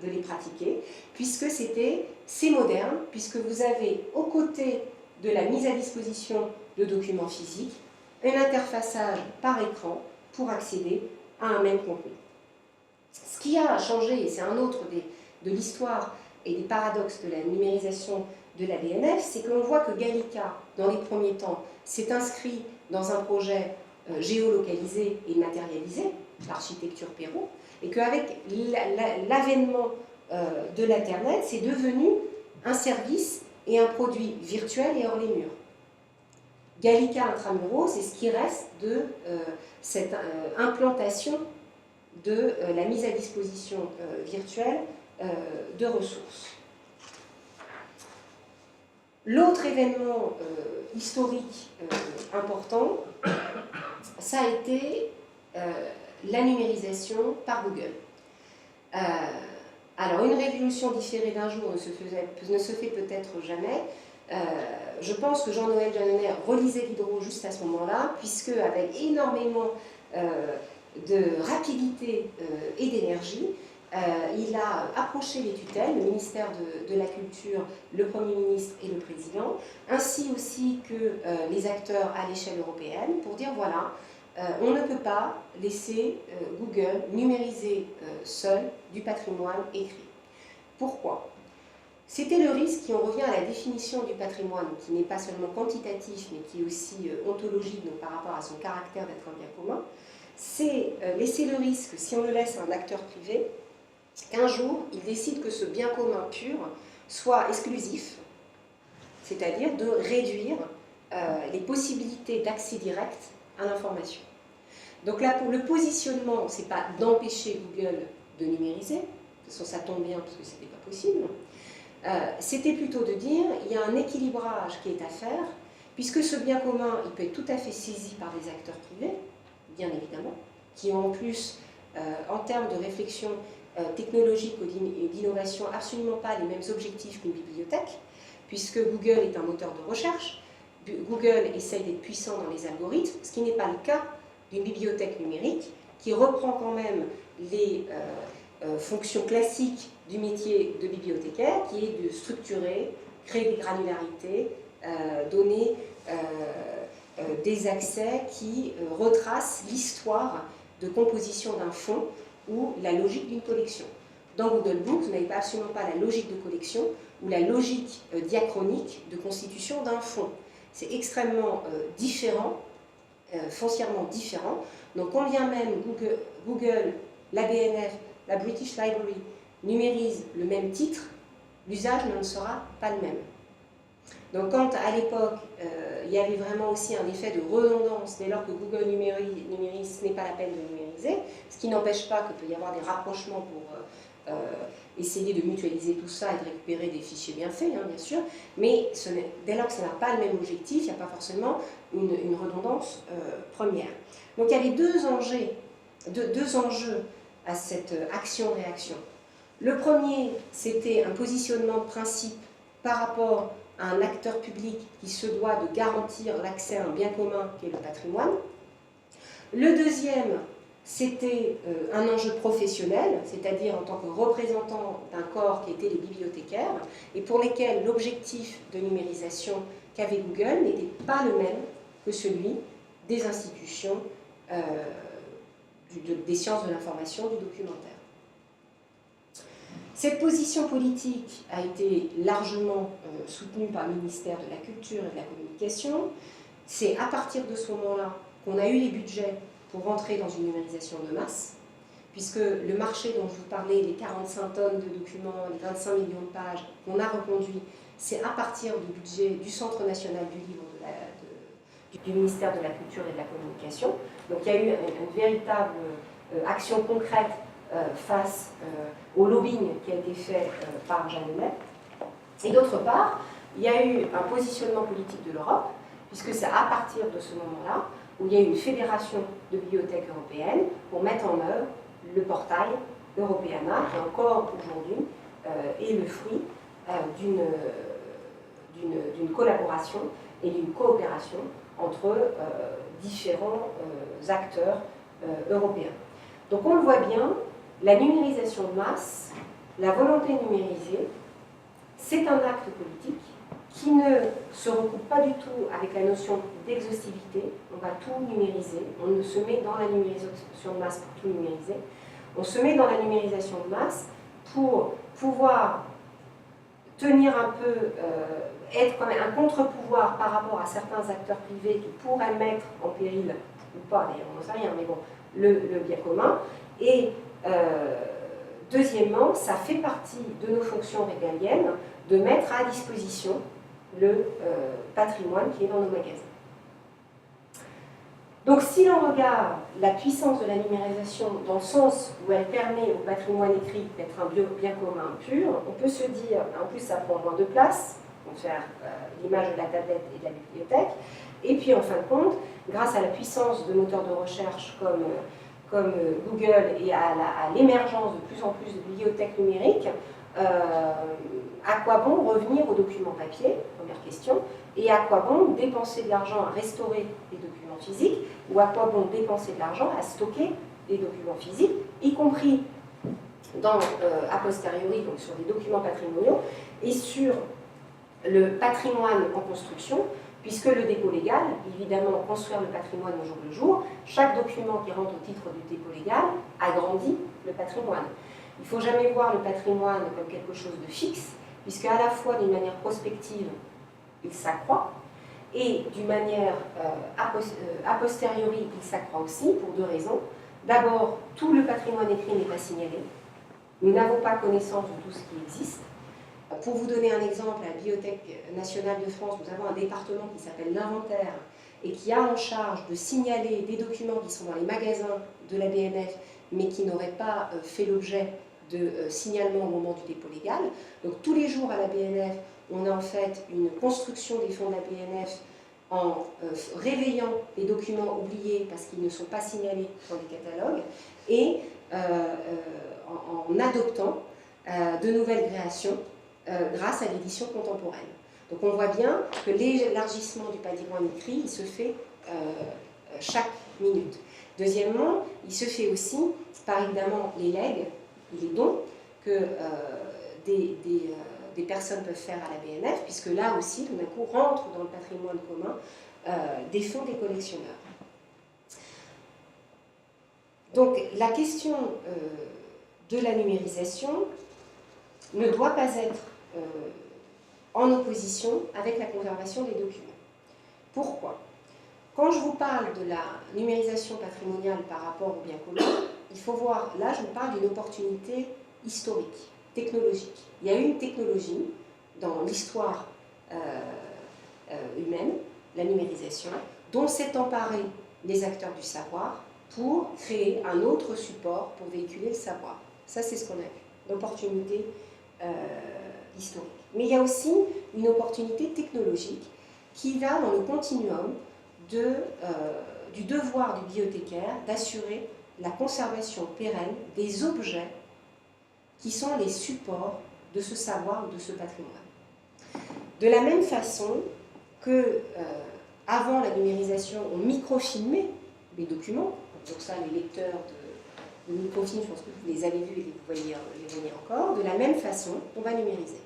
de les pratiquer, puisque c'est moderne, puisque vous avez aux côtés de la mise à disposition de documents physiques, un interfaçage par écran pour accéder à un même contenu. Ce qui a changé, et c'est un autre de l'histoire et des paradoxes de la numérisation de la BNF, c'est que l'on voit que Gallica, dans les premiers temps, s'est inscrit dans un projet géolocalisé et matérialisé, l'architecture Perrault, et qu'avec l'avènement de l'Internet, c'est devenu un service et un produit virtuel et hors les murs. Gallica Intramuros, c'est ce qui reste de cette implantation de la mise à disposition virtuelle de ressources. L'autre événement historique important, ça a été la numérisation par Google. Alors, une révolution différée d'un jour ne se fait peut-être jamais. Je pense que Jean-Noël Jeanneney relisait Diderot juste à ce moment-là, puisque avec énormément de rapidité et d'énergie, il a approché les tutelles, le ministère de la Culture, le Premier ministre et le Président, ainsi aussi que les acteurs à l'échelle européenne, pour dire voilà, on ne peut pas laisser Google numériser seul du patrimoine écrit. Pourquoi ? C'était le risque, si on revient à la définition du patrimoine, qui n'est pas seulement quantitatif, mais qui est aussi ontologique, donc par rapport à son caractère d'être un bien commun, c'est laisser le risque, si on le laisse à un acteur privé, qu'un jour, il décide que ce bien commun pur soit exclusif, c'est-à-dire de réduire les possibilités d'accès direct à l'information. Donc là, pour le positionnement, ce n'est pas d'empêcher Google de numériser, de toute façon ça tombe bien parce que ce n'était pas possible, c'était plutôt de dire il y a un équilibrage qui est à faire, puisque ce bien commun, il peut être tout à fait saisi par des acteurs privés, bien évidemment, qui ont en plus en termes de réflexion technologique ou d'innovation, absolument pas les mêmes objectifs qu'une bibliothèque, puisque Google est un moteur de recherche. Google essaye d'être puissant dans les algorithmes, ce qui n'est pas le cas d'une bibliothèque numérique qui reprend quand même les fonctions classiques du métier de bibliothécaire, qui est de structurer, créer des granularités, donner des accès qui retracent l'histoire de composition d'un fonds ou la logique d'une collection. Dans Google Books, vous n'avez absolument pas la logique de collection ou la logique diachronique de constitution d'un fonds. C'est extrêmement différent, foncièrement différent. Donc quand bien même Google, la BNF, la British Library numérisent le même titre, l'usage ne sera pas le même. Donc quand à l'époque, il y avait vraiment aussi un effet de redondance, dès lors que Google numérise, ce n'est pas la peine de numériser, ce qui n'empêche pas qu'il peut y avoir des rapprochements pour essayer de mutualiser tout ça et de récupérer des fichiers bien faits, hein, bien sûr, mais dès lors que ça n'a pas le même objectif, il n'y a pas forcément une redondance première. Donc il y avait deux enjeux à cette action-réaction. Le premier, c'était un positionnement de principe par rapport à un acteur public qui se doit de garantir l'accès à un bien commun qui est le patrimoine. Le deuxième, c'était un enjeu professionnel, c'est-à-dire en tant que représentant d'un corps qui était les bibliothécaires, et pour lesquels l'objectif de numérisation qu'avait Google n'était pas le même que celui des institutions des sciences de l'information, du documentaire. Cette position politique a été largement soutenue par le ministère de la Culture et de la Communication. C'est à partir de ce moment-là qu'on a eu les budgets pour rentrer dans une numérisation de masse, puisque le marché dont je vous parlais, les 45 tonnes de documents, les 25 millions de pages qu'on a reconduits, c'est à partir du budget du Centre national du livre du ministère de la Culture et de la Communication. Donc il y a eu une véritable action concrète face au lobbying qui a été fait par Jeanne Monnet. Et d'autre part, il y a eu un positionnement politique de l'Europe, puisque c'est à partir de ce moment-là où il y a eu une fédération de bibliothèques européennes pour mettre en œuvre le portail Europeana, qui encore aujourd'hui est le fruit d'une collaboration et d'une coopération entre différents acteurs européens. Donc on le voit bien, la numérisation de masse, la volonté de numériser, c'est un acte politique qui ne se recoupe pas du tout avec la notion d'exhaustivité. On va tout numériser, on ne se met dans la numérisation de masse pour tout numériser, on se met dans la numérisation de masse pour pouvoir tenir un peu, être quand même un contre-pouvoir par rapport à certains acteurs privés qui pourraient mettre en péril, ou pas d'ailleurs, on n'en sait rien, mais bon, le bien commun. Et deuxièmement, ça fait partie de nos fonctions régaliennes de mettre à disposition le patrimoine qui est dans nos magasins. Donc si l'on regarde la puissance de la numérisation dans le sens où elle permet au patrimoine écrit d'être un bien commun pur, on peut se dire, en plus ça prend moins de place, on faire l'image de la tablette et de la bibliothèque, et puis en fin de compte, grâce à la puissance de moteurs de recherche comme Google et à l'émergence de plus en plus de bibliothèques numériques, à quoi bon revenir aux documents papier, première question, et à quoi bon dépenser de l'argent à restaurer des documents physiques, ou à quoi bon dépenser de l'argent à stocker des documents physiques, y compris a posteriori, donc sur des documents patrimoniaux, et sur le patrimoine en construction, puisque le dépôt légal, évidemment, construire le patrimoine au jour le jour, chaque document qui rentre au titre du dépôt légal agrandit le patrimoine. Il ne faut jamais voir le patrimoine comme quelque chose de fixe, puisque à la fois d'une manière prospective, il s'accroît, et d'une manière a posteriori, il s'accroît aussi pour deux raisons. D'abord, tout le patrimoine écrit n'est pas signalé. Nous n'avons pas connaissance de tout ce qui existe. Pour vous donner un exemple, à la Bibliothèque nationale de France, nous avons un département qui s'appelle l'inventaire et qui a en charge de signaler des documents qui sont dans les magasins de la BNF, mais qui n'auraient pas fait l'objet de signalement au moment du dépôt légal. Donc tous les jours à la BNF, on a en fait une construction des fonds de la BNF en réveillant les documents oubliés parce qu'ils ne sont pas signalés dans les catalogues, et en adoptant de nouvelles créations grâce à l'édition contemporaine. Donc on voit bien que l'élargissement du patrimoine écrit, il se fait chaque minute. Deuxièmement, il se fait aussi par évidemment les legs, les dons que des personnes peuvent faire à la BNF, puisque là aussi, tout d'un coup, rentrent dans le patrimoine commun des fonds des collectionneurs. Donc la question de la numérisation ne doit pas être en opposition avec la conservation des documents. Pourquoi? Quand je vous parle de la numérisation patrimoniale par rapport au bien commun, il faut voir, là je vous parle d'une opportunité historique, technologique. Il y a eu une technologie dans l'histoire humaine, la numérisation, dont s'est emparé les acteurs du savoir pour créer un autre support pour véhiculer le savoir. Ça, c'est ce qu'on a vu, l'opportunité historique. Mais il y a aussi une opportunité technologique qui va dans le continuum du devoir du bibliothécaire d'assurer la conservation pérenne des objets qui sont les supports de ce savoir ou de ce patrimoine. De la même façon que avant la numérisation, on microfilmait les documents, donc ça, les lecteurs de microfilm, je pense que vous les avez vus et vous les voyez encore, de la même façon, on va numériser.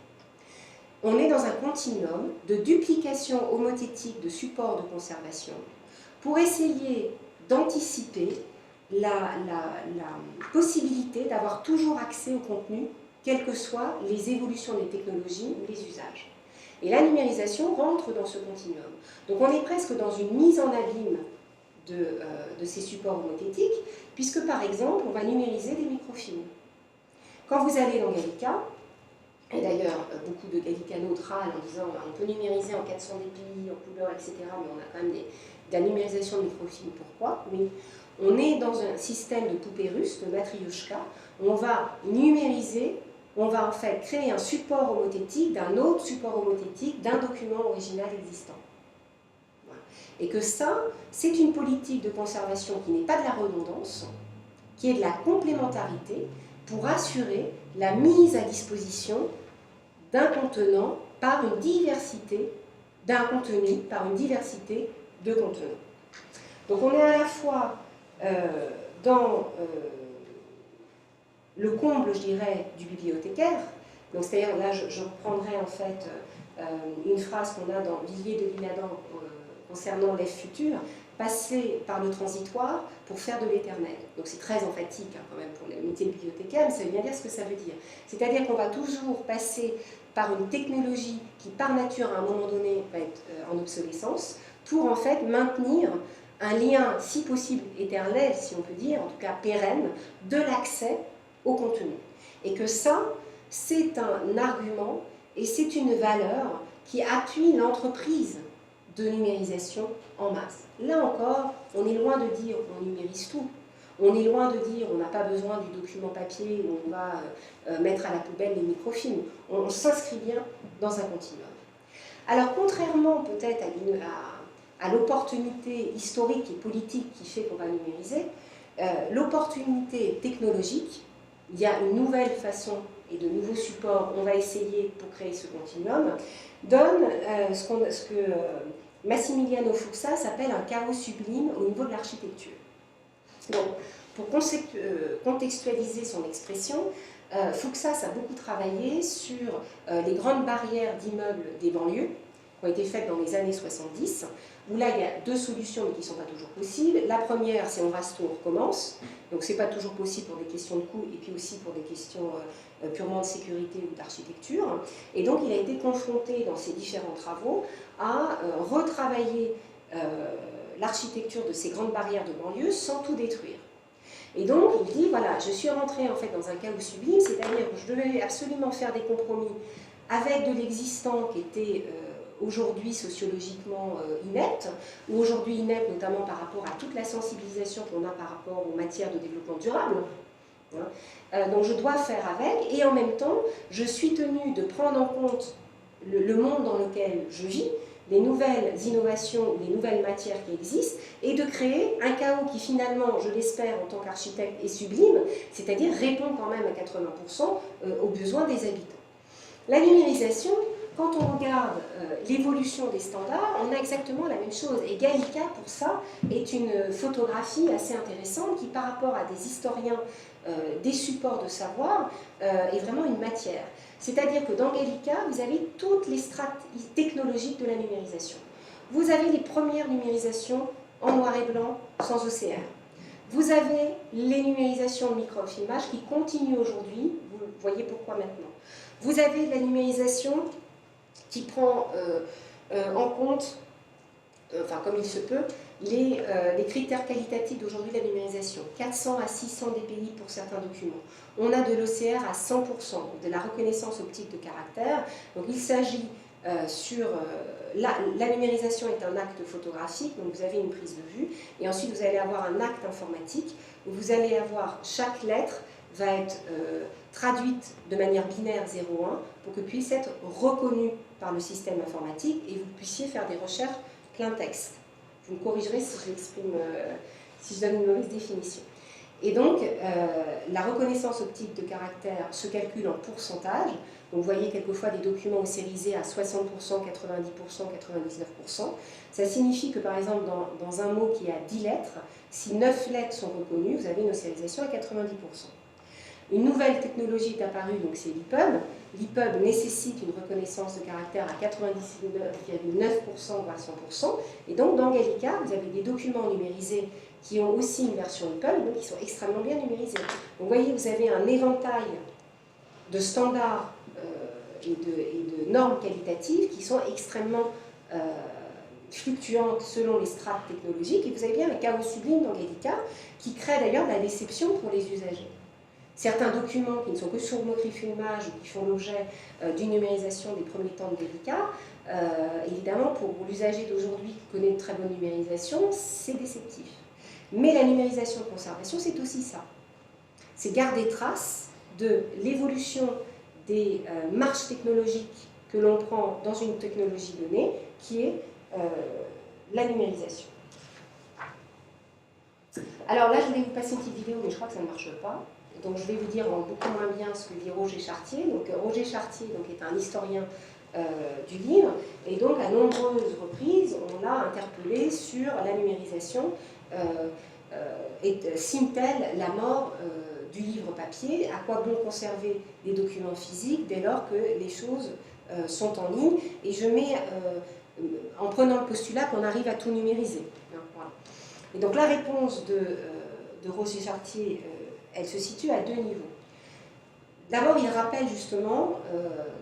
On est dans un continuum de duplication homothétique de supports de conservation pour essayer d'anticiper la possibilité d'avoir toujours accès au contenu, quelles que soient les évolutions des technologies ou les usages. Et la numérisation rentre dans ce continuum. Donc on est presque dans une mise en abîme de ces supports homothétiques, puisque par exemple, on va numériser des microfilms. Quand vous allez dans Gallica, et d'ailleurs, beaucoup de gallicanos râlent en disant on peut numériser en 400 dpi, en couleur, etc., mais on a quand même de la numérisation de microfilms. Pourquoi? Oui. On est dans un système de poupée russe, de matrioshka, on va numériser, on va en fait créer un support homothétique d'un autre support homothétique d'un document original existant. Voilà. Et que ça, c'est une politique de conservation qui n'est pas de la redondance, qui est de la complémentarité pour assurer la mise à disposition d'un contenant par une diversité, d'un contenu par une diversité de contenants. Donc on est à la fois dans le comble, je dirais, du bibliothécaire. Donc c'est-à-dire, là, je reprendrai en fait une phrase qu'on a dans Villiers de l'Isle-Adam concernant l'Ève futur, passer par le transitoire pour faire de l'éternel. Donc c'est très emphatique hein, quand même pour le métier de bibliothécaire, mais ça veut bien dire ce que ça veut dire. C'est-à-dire qu'on va toujours passer par une technologie qui par nature à un moment donné va être en obsolescence pour en fait maintenir un lien, si possible éternel, si on peut dire, en tout cas pérenne, de l'accès au contenu. Et que ça, c'est un argument et c'est une valeur qui appuie l'entreprise de numérisation en masse. Là encore, on est loin de dire on numérise tout. On est loin de dire on n'a pas besoin du document papier où on va mettre à la poubelle les microfilms. On s'inscrit bien dans un continuum. Alors contrairement peut-être à l'opportunité historique et politique qui fait qu'on va numériser, l'opportunité technologique, il y a une nouvelle façon et de nouveaux supports, on va essayer pour créer ce continuum, donne ce que Massimiliano Fuksas appelle un chaos sublime au niveau de l'architecture. Donc, pour contextualiser son expression, Fuksas a beaucoup travaillé sur les grandes barrières d'immeubles des banlieues, qui ont été faites dans les années 70, où là il y a deux solutions mais qui ne sont pas toujours possibles. La première, c'est on reste, on recommence, donc ce n'est pas toujours possible pour des questions de coût et puis aussi pour des questions purement de sécurité ou d'architecture. Et donc il a été confronté dans ses différents travaux à retravailler l'architecture de ces grandes barrières de banlieue sans tout détruire. Et donc il dit, voilà, je suis rentré en fait dans un chaos sublime, c'est-à-dire que je devais absolument faire des compromis avec de l'existant qui était aujourd'hui sociologiquement inepte, ou aujourd'hui inepte notamment par rapport à toute la sensibilisation qu'on a par rapport aux matières de développement durable. Donc je dois faire avec, et en même temps, je suis tenue de prendre en compte le monde dans lequel je vis, les nouvelles innovations, les nouvelles matières qui existent, et de créer un chaos qui finalement, je l'espère en tant qu'architecte, est sublime, c'est-à-dire répond quand même à 80% aux besoins des habitants. La numérisation, quand on regarde l'évolution des standards, on a exactement la même chose. Et Gallica, pour ça, est une photographie assez intéressante qui, par rapport à des historiens des supports de savoir, est vraiment une matière. C'est-à-dire que dans Gallica, vous avez toutes les strates technologiques de la numérisation. Vous avez les premières numérisations en noir et blanc, sans OCR. Vous avez les numérisations de microfilmage qui continuent aujourd'hui, vous voyez pourquoi maintenant. Vous avez la numérisation qui prend en compte, enfin comme il se peut, les critères qualitatifs d'aujourd'hui de la numérisation. 400 à 600 dpi pour certains documents. On a de l'OCR à 100%, de la reconnaissance optique de caractère. Donc il s'agit la numérisation est un acte photographique, donc vous avez une prise de vue, et ensuite vous allez avoir un acte informatique, où vous allez avoir chaque lettre va être traduite de manière binaire 0-1 pour que puisse être reconnue par le système informatique et vous puissiez faire des recherches plein texte. Vous me corrigerez si je l'exprime, si je donne une mauvaise définition. Et donc, la reconnaissance optique de caractère se calcule en pourcentage. Donc, vous voyez quelquefois des documents sérisés à 60%, 90%, 99%. Ça signifie que, par exemple, dans un mot qui a 10 lettres, si 9 lettres sont reconnues, vous avez une ossérisation à 90%. Une nouvelle technologie est apparue, donc c'est l'EPUB. L'EPUB nécessite une reconnaissance de caractère à 99,9% voire 100%. Et donc dans Gallica, vous avez des documents numérisés qui ont aussi une version EPUB, donc qui sont extrêmement bien numérisés. Donc vous voyez, vous avez un éventail de standards et de normes qualitatives qui sont extrêmement fluctuantes selon les strates technologiques. Et vous avez bien un chaos sublime dans Gallica qui crée d'ailleurs de la déception pour les usagers. Certains documents qui ne sont que sur microfilmage ou qui font l'objet d'une numérisation des premiers temps de Gallica, évidemment, pour l'usager d'aujourd'hui qui connaît une très bonne numérisation, c'est déceptif. Mais la numérisation de conservation, c'est aussi ça. C'est garder trace de l'évolution des marches technologiques que l'on prend dans une technologie donnée, qui est la numérisation. Alors là, je vais vous passer une petite vidéo, mais je crois que ça ne marche pas. Donc je vais vous dire en beaucoup moins bien ce que dit Roger Chartier. Donc Roger Chartier est un historien du livre, et donc à nombreuses reprises, on l'a interpellé sur la numérisation et signe-t-elle la mort du livre papier? À quoi bon conserver des documents physiques dès lors que les choses sont en ligne? Et je mets, en prenant le postulat qu'on arrive à tout numériser. Voilà. Et donc la réponse de Roger Chartier, elle se situe à deux niveaux. D'abord, il rappelle justement,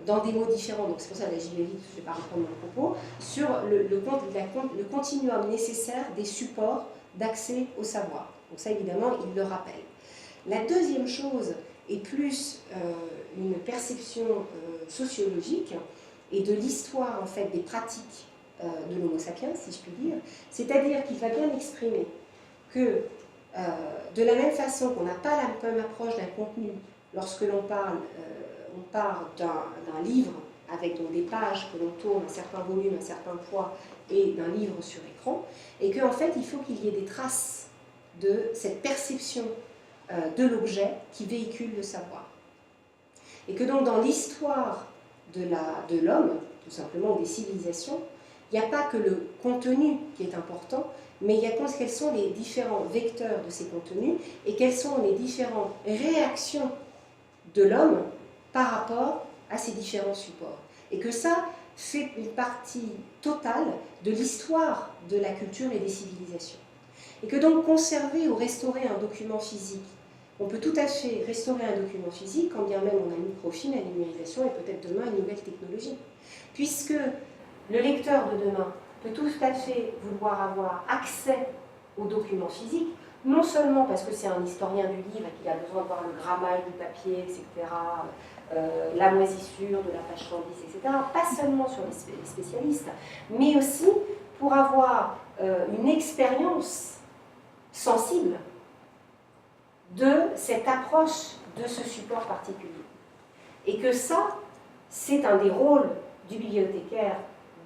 dans des mots différents, donc c'est pour ça que j'y vais vite, je ne vais pas reprendre mon propos, sur le continuum nécessaire des supports d'accès au savoir. Donc ça, évidemment, il le rappelle. La deuxième chose est plus une perception sociologique et de l'histoire, en fait, des pratiques de l'Homo sapiens, si je puis dire. C'est-à-dire qu'il va bien exprimer que de la même façon qu'on n'a pas la même approche d'un contenu lorsque l'on parle, on part d'un livre avec donc des pages que l'on tourne, un certain volume, un certain poids, et d'un livre sur écran, et qu'en fait il faut qu'il y ait des traces de cette perception de l'objet qui véhicule le savoir. Et que donc dans l'histoire de l'homme, tout simplement, ou des civilisations, il n'y a pas que le contenu qui est important, mais il y a quels sont les différents vecteurs de ces contenus et quelles sont les différentes réactions de l'homme par rapport à ces différents supports. Et que ça fait une partie totale de l'histoire de la culture et des civilisations. Et que donc conserver ou restaurer un document physique, on peut tout à fait restaurer un document physique quand bien même on a un microfilm, la numérisation et peut-être demain une nouvelle technologie. Puisque le lecteur de demain peut tout à fait vouloir avoir accès aux documents physiques, non seulement parce que c'est un historien du livre et qu'il a besoin de voir le grammage du papier, etc., la moisissure de la page 110, etc., pas seulement sur les spécialistes, mais aussi pour avoir une expérience sensible de cette approche de ce support particulier. Et que ça, c'est un des rôles du bibliothécaire,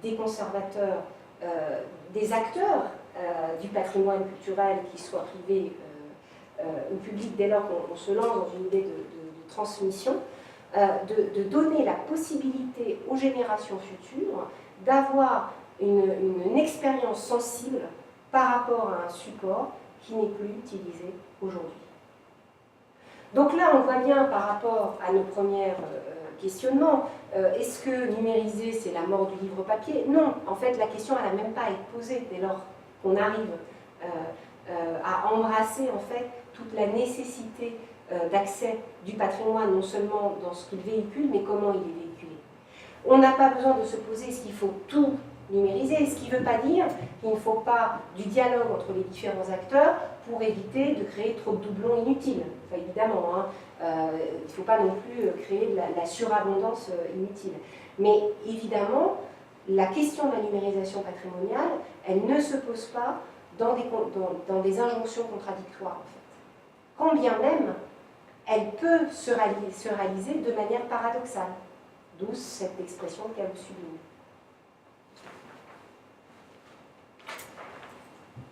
des conservateurs, des acteurs du patrimoine culturel, qu'ils soient privés ou publics, dès lors qu'on se lance dans une idée de transmission, de donner la possibilité aux générations futures d'avoir une expérience sensible par rapport à un support qui n'est plus utilisé aujourd'hui. Donc là, on voit bien par rapport à nos premiers questionnements, est-ce que numériser, c'est la mort du livre papier? Non, en fait, la question, elle n'a même pas à être posée dès lors qu'on arrive à embrasser en fait toute la nécessité d'accès du patrimoine, non seulement dans ce qu'il véhicule, mais comment il est véhiculé. On n'a pas besoin de se poser est-ce qu'il faut tout numériser, ce qui ne veut pas dire qu'il ne faut pas du dialogue entre les différents acteurs pour éviter de créer trop de doublons inutiles. Enfin, évidemment, hein, il ne faut pas non plus créer de la surabondance inutile. Mais évidemment, la question de la numérisation patrimoniale, elle ne se pose pas dans des injonctions contradictoires, en fait. Quand bien même, elle peut se réaliser de manière paradoxale. D'où cette expression qu'elle souligne.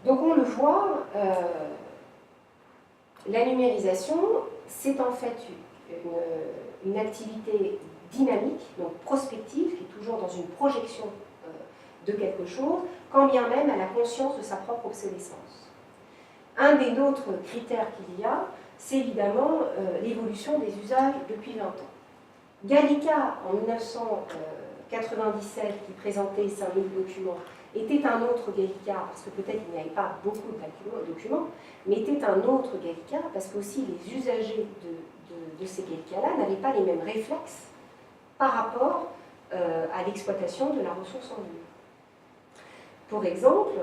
Donc on le voit, la numérisation, c'est en fait une activité dynamique, donc prospective, qui est toujours dans une projection de quelque chose, quand bien même elle a conscience de sa propre obsolescence. Un des autres critères qu'il y a, c'est évidemment l'évolution des usages depuis 20 ans. Gallica, en 1997, qui présentait 5000 documents, était un autre Gallica, parce que peut-être il n'y avait pas beaucoup de documents, mais était un autre Gallica, parce qu'aussi les usagers de ces Gallica-là n'avaient pas les mêmes réflexes par rapport à l'exploitation de la ressource en ligne. Pour exemple,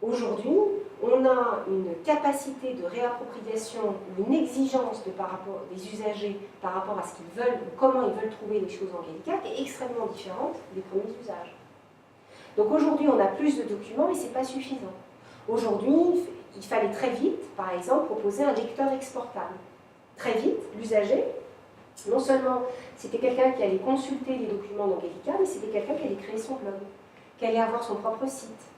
aujourd'hui, on a une capacité de réappropriation, une exigence par rapport des usagers par rapport à ce qu'ils veulent, ou comment ils veulent trouver les choses en Gallica, qui est extrêmement différente des premiers usages. Donc aujourd'hui, on a plus de documents, mais ce n'est pas suffisant. Aujourd'hui, il fallait très vite, par exemple, proposer un lecteur exportable. Très vite, l'usager, non seulement c'était quelqu'un qui allait consulter les documents dans Gallica, mais c'était quelqu'un qui allait créer son blog, qui allait avoir son propre site,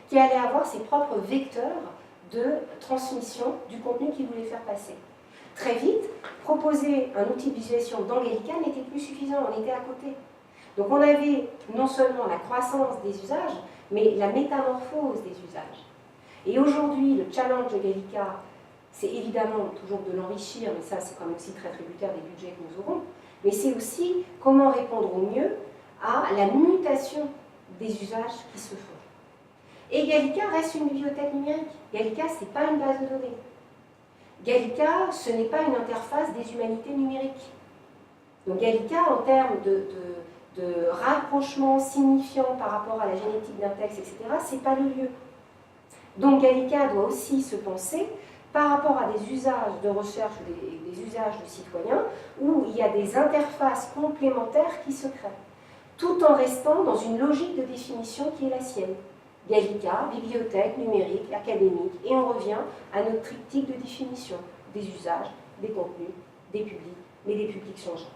qui allait avoir ses propres vecteurs de transmission du contenu qu'il voulait faire passer. Très vite, proposer un outil de visualisation dans Gallica n'était plus suffisant, on était à côté. Donc on avait non seulement la croissance des usages, mais la métamorphose des usages. Et aujourd'hui, le challenge de Gallica, c'est évidemment toujours de l'enrichir, mais ça c'est quand même aussi très tributaire des budgets que nous aurons, mais c'est aussi comment répondre au mieux à la mutation des usages qui se font. Et Gallica reste une bibliothèque numérique. Gallica, ce n'est pas une base de données. Gallica, ce n'est pas une interface des humanités numériques. Donc Gallica, en termes de rapprochement signifiant par rapport à la génétique d'un texte, etc., ce n'est pas le lieu. Donc Gallica doit aussi se penser par rapport à des usages de recherche ou des usages de citoyens où il y a des interfaces complémentaires qui se créent, tout en restant dans une logique de définition qui est la sienne. Gallica, bibliothèque, numérique, académique, et on revient à notre triptyque de définition des usages, des contenus, des publics, mais des publics changeants.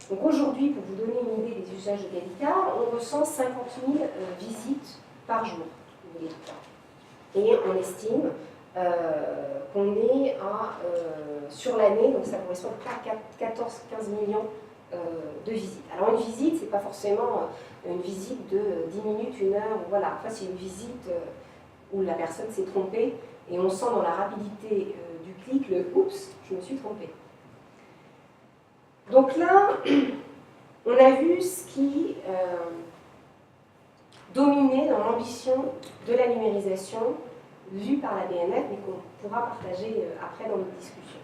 Donc aujourd'hui, pour vous donner une idée des usages de Gallica, on recense 50 000 visites par jour de Gallica. Et on estime qu'on est sur l'année, donc ça correspond à 14-15 millions de visites. Alors une visite, c'est pas forcément une visite de 10 minutes, 1 heure, voilà. Enfin, c'est une visite où la personne s'est trompée et on sent dans la rapidité du clic le « oups, je me suis trompée ». Donc là, on a vu ce qui dominait dans l'ambition de la numérisation vue par la BNF, mais qu'on pourra partager après dans notre discussion.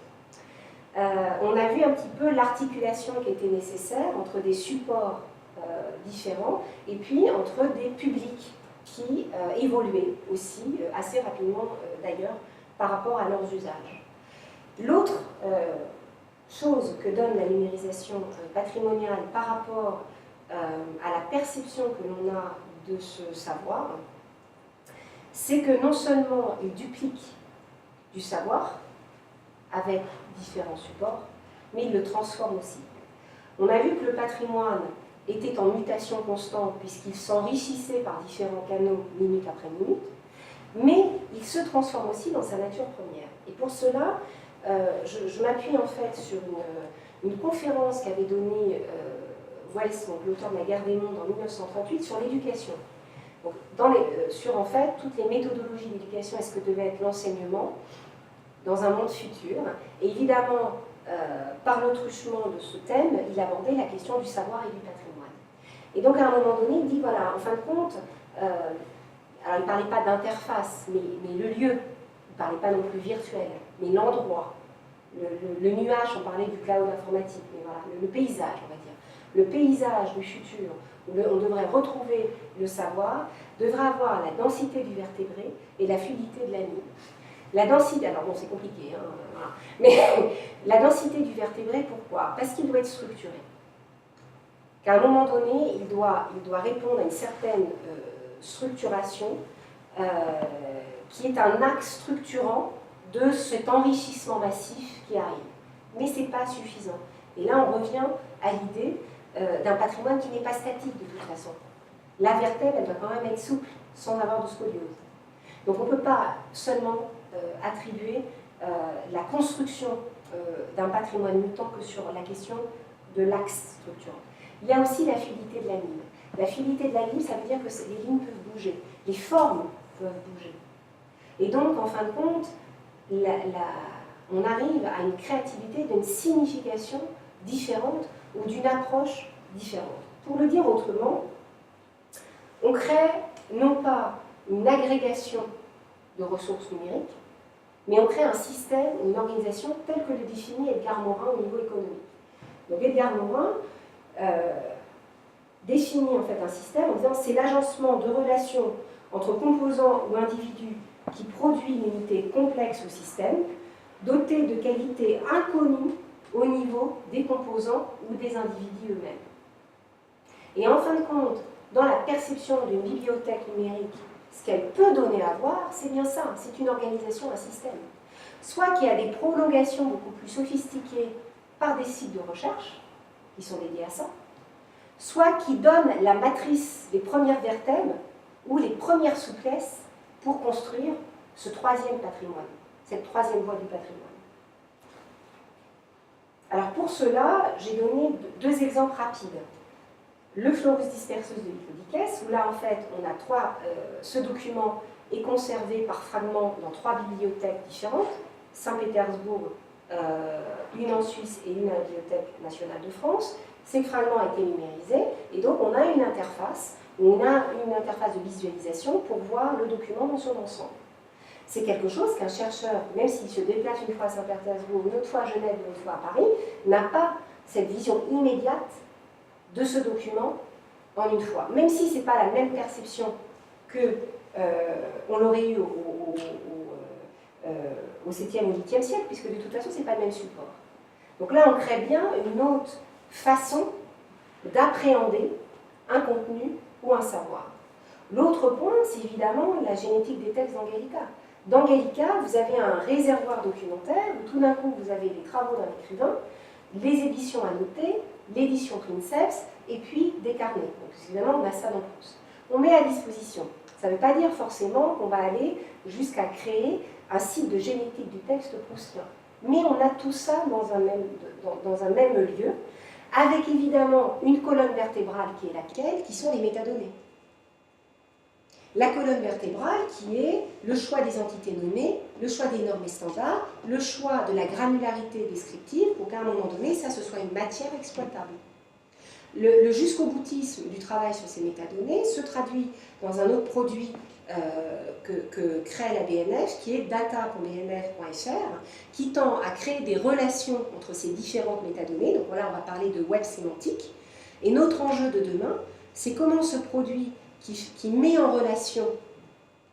On a vu un petit peu l'articulation qui était nécessaire entre des supports différents et puis entre des publics qui évoluaient aussi assez rapidement d'ailleurs par rapport à leurs usages. L'autre chose que donne la numérisation patrimoniale par rapport à la perception que l'on a de ce savoir, c'est que non seulement il duplique du savoir avec différents supports, mais il le transforme aussi. On a vu que le patrimoine était en mutation constante puisqu'il s'enrichissait par différents canaux minute après minute, mais il se transforme aussi dans sa nature première. Et pour cela, je m'appuie en fait sur une conférence qu'avait donnée Wells, l'auteur de La guerre des mondes, en 1938, sur l'éducation. Sur en fait toutes les méthodologies d'éducation et ce que devait être l'enseignement dans un monde futur. Et évidemment, par l'autruchement de ce thème, il abordait la question du savoir et du patrimoine. Et donc à un moment donné, il dit, voilà, en fin de compte, alors il ne parlait pas d'interface, mais le lieu, il ne parlait pas non plus virtuel, mais l'endroit, le nuage, on parlait du cloud informatique, mais voilà, le paysage, on va dire. Le paysage du futur, où on devrait retrouver le savoir, devrait avoir la densité du vertébré et la fluidité de l'anime. La densité, alors bon c'est compliqué, hein, voilà. Mais la densité du vertébré, pourquoi? Parce qu'il doit être structuré. Qu'à un moment donné, il doit répondre à une certaine structuration qui est un axe structurant de cet enrichissement massif qui arrive. Mais ce n'est pas suffisant. Et là, on revient à l'idée d'un patrimoine qui n'est pas statique de toute façon. La vertèbre, elle doit quand même être souple, sans avoir de scoliose. Donc on ne peut pas seulement attribuer la construction d'un patrimoine mutant que sur la question de l'axe structurant. Il y a aussi la fluidité de la ligne. La fluidité de la ligne, ça veut dire que les lignes peuvent bouger, les formes peuvent bouger. Et donc, en fin de compte, on arrive à une créativité d'une signification différente ou d'une approche différente. Pour le dire autrement, on crée non pas une agrégation de ressources numériques, mais on crée un système, une organisation telle que le définit Edgar Morin au niveau économique. Donc Edgar Morin définit en fait un système en disant c'est l'agencement de relations entre composants ou individus qui produit une unité complexe ou système, dotée de qualités inconnues au niveau des composants ou des individus eux-mêmes. Et en fin de compte, dans la perception d'une bibliothèque numérique, ce qu'elle peut donner à voir, c'est bien ça, c'est une organisation, un système. Soit qu'il y a des prolongations beaucoup plus sophistiquées par des sites de recherche, qui sont dédiés à ça, soit qui donnent la matrice, les premières vertèbres, ou les premières souplesses pour construire ce troisième patrimoine, cette troisième voie du patrimoine. Alors pour cela, j'ai donné deux exemples rapides. Le Florus dispersus de Lycodikès, où là en fait on a ce document est conservé par fragments dans 3 bibliothèques différentes, Saint-Pétersbourg, une en Suisse et une à la Bibliothèque nationale de France. Ces fragments ont été numérisés et donc on a une interface, où on a une interface de visualisation pour voir le document dans son ensemble. C'est quelque chose qu'un chercheur, même s'il se déplace une fois à Saint-Pétersbourg, une autre fois à Genève, une autre fois à Paris, n'a pas cette vision immédiate de ce document en une fois. Même si ce n'est pas la même perception qu'on l'aurait eu au 7e ou 8e siècle, puisque de toute façon, ce n'est pas le même support. Donc là, on crée bien une autre façon d'appréhender un contenu ou un savoir. L'autre point, c'est évidemment la génétique des textes dans Gallica. Dans Gallica, vous avez un réservoir documentaire où tout d'un coup, vous avez les travaux d'un écrivain, les éditions annotées, l'édition Princeps, et puis des carnets. Donc évidemment, on a ça dans plus. On met à disposition. Ça ne veut pas dire forcément qu'on va aller jusqu'à créer un site de génétique du texte proustien. Mais on a tout ça dans un même lieu, avec évidemment une colonne vertébrale qui est laquelle, qui sont les métadonnées. La colonne vertébrale qui est le choix des entités nommées, le choix des normes et standards, le choix de la granularité descriptive pour qu'à un moment donné, ça ce soit une matière exploitable. Le jusqu'au boutisme du travail sur ces métadonnées se traduit dans un autre produit que crée la BNF, qui est data.bnf.fr, qui tend à créer des relations entre ces différentes métadonnées. Donc voilà, on va parler de web sémantique. Et notre enjeu de demain, c'est comment ce produit qui met en relation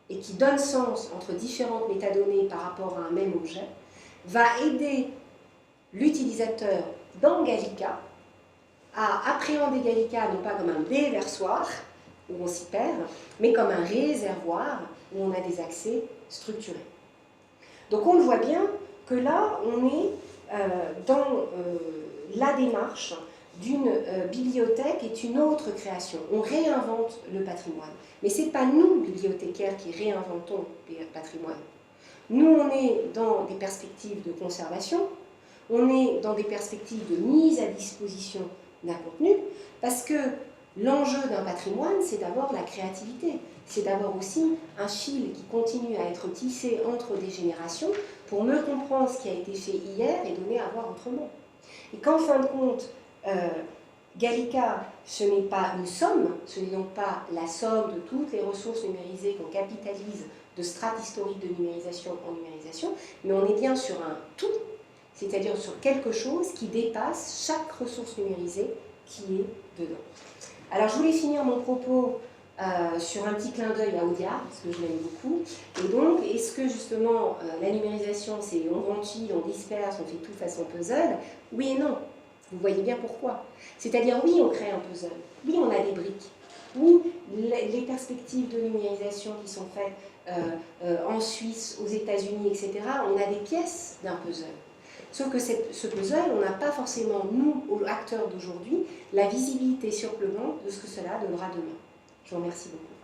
et qui donne sens entre différentes métadonnées par rapport à un même objet, va aider l'utilisateur dans Gallica à appréhender Gallica non pas comme un déversoir, où on s'y perd, mais comme un réservoir où on a des accès structurés. Donc on le voit bien que là, on est dans la démarche d'une bibliothèque est une autre création. On réinvente le patrimoine. Mais ce n'est pas nous, bibliothécaires, qui réinventons le patrimoine. Nous, on est dans des perspectives de conservation, on est dans des perspectives de mise à disposition d'un contenu, parce que l'enjeu d'un patrimoine, c'est d'abord la créativité. C'est d'abord aussi un fil qui continue à être tissé entre des générations pour mieux comprendre ce qui a été fait hier et donner à voir autrement. Et qu'en fin de compte, Gallica, ce n'est pas une somme, ce n'est donc pas la somme de toutes les ressources numérisées qu'on capitalise de strates historiques de numérisation en numérisation, mais on est bien sur un tout, c'est-à-dire sur quelque chose qui dépasse chaque ressource numérisée qui est dedans. Alors je voulais finir mon propos sur un petit clin d'œil à Audiard, parce que je l'aime beaucoup. Et donc, est-ce que justement la numérisation, c'est on ventile, on disperse, on fait tout façon puzzle? Oui et non. Vous voyez bien pourquoi. C'est-à-dire, oui, on crée un puzzle. Oui, on a des briques. Oui, les perspectives de numérisation qui sont faites en Suisse, aux États-Unis, etc., on a des pièces d'un puzzle. Sauf que ce puzzle, on n'a pas forcément, nous, acteurs d'aujourd'hui, la visibilité sur le monde de ce que cela donnera demain. Je vous remercie beaucoup.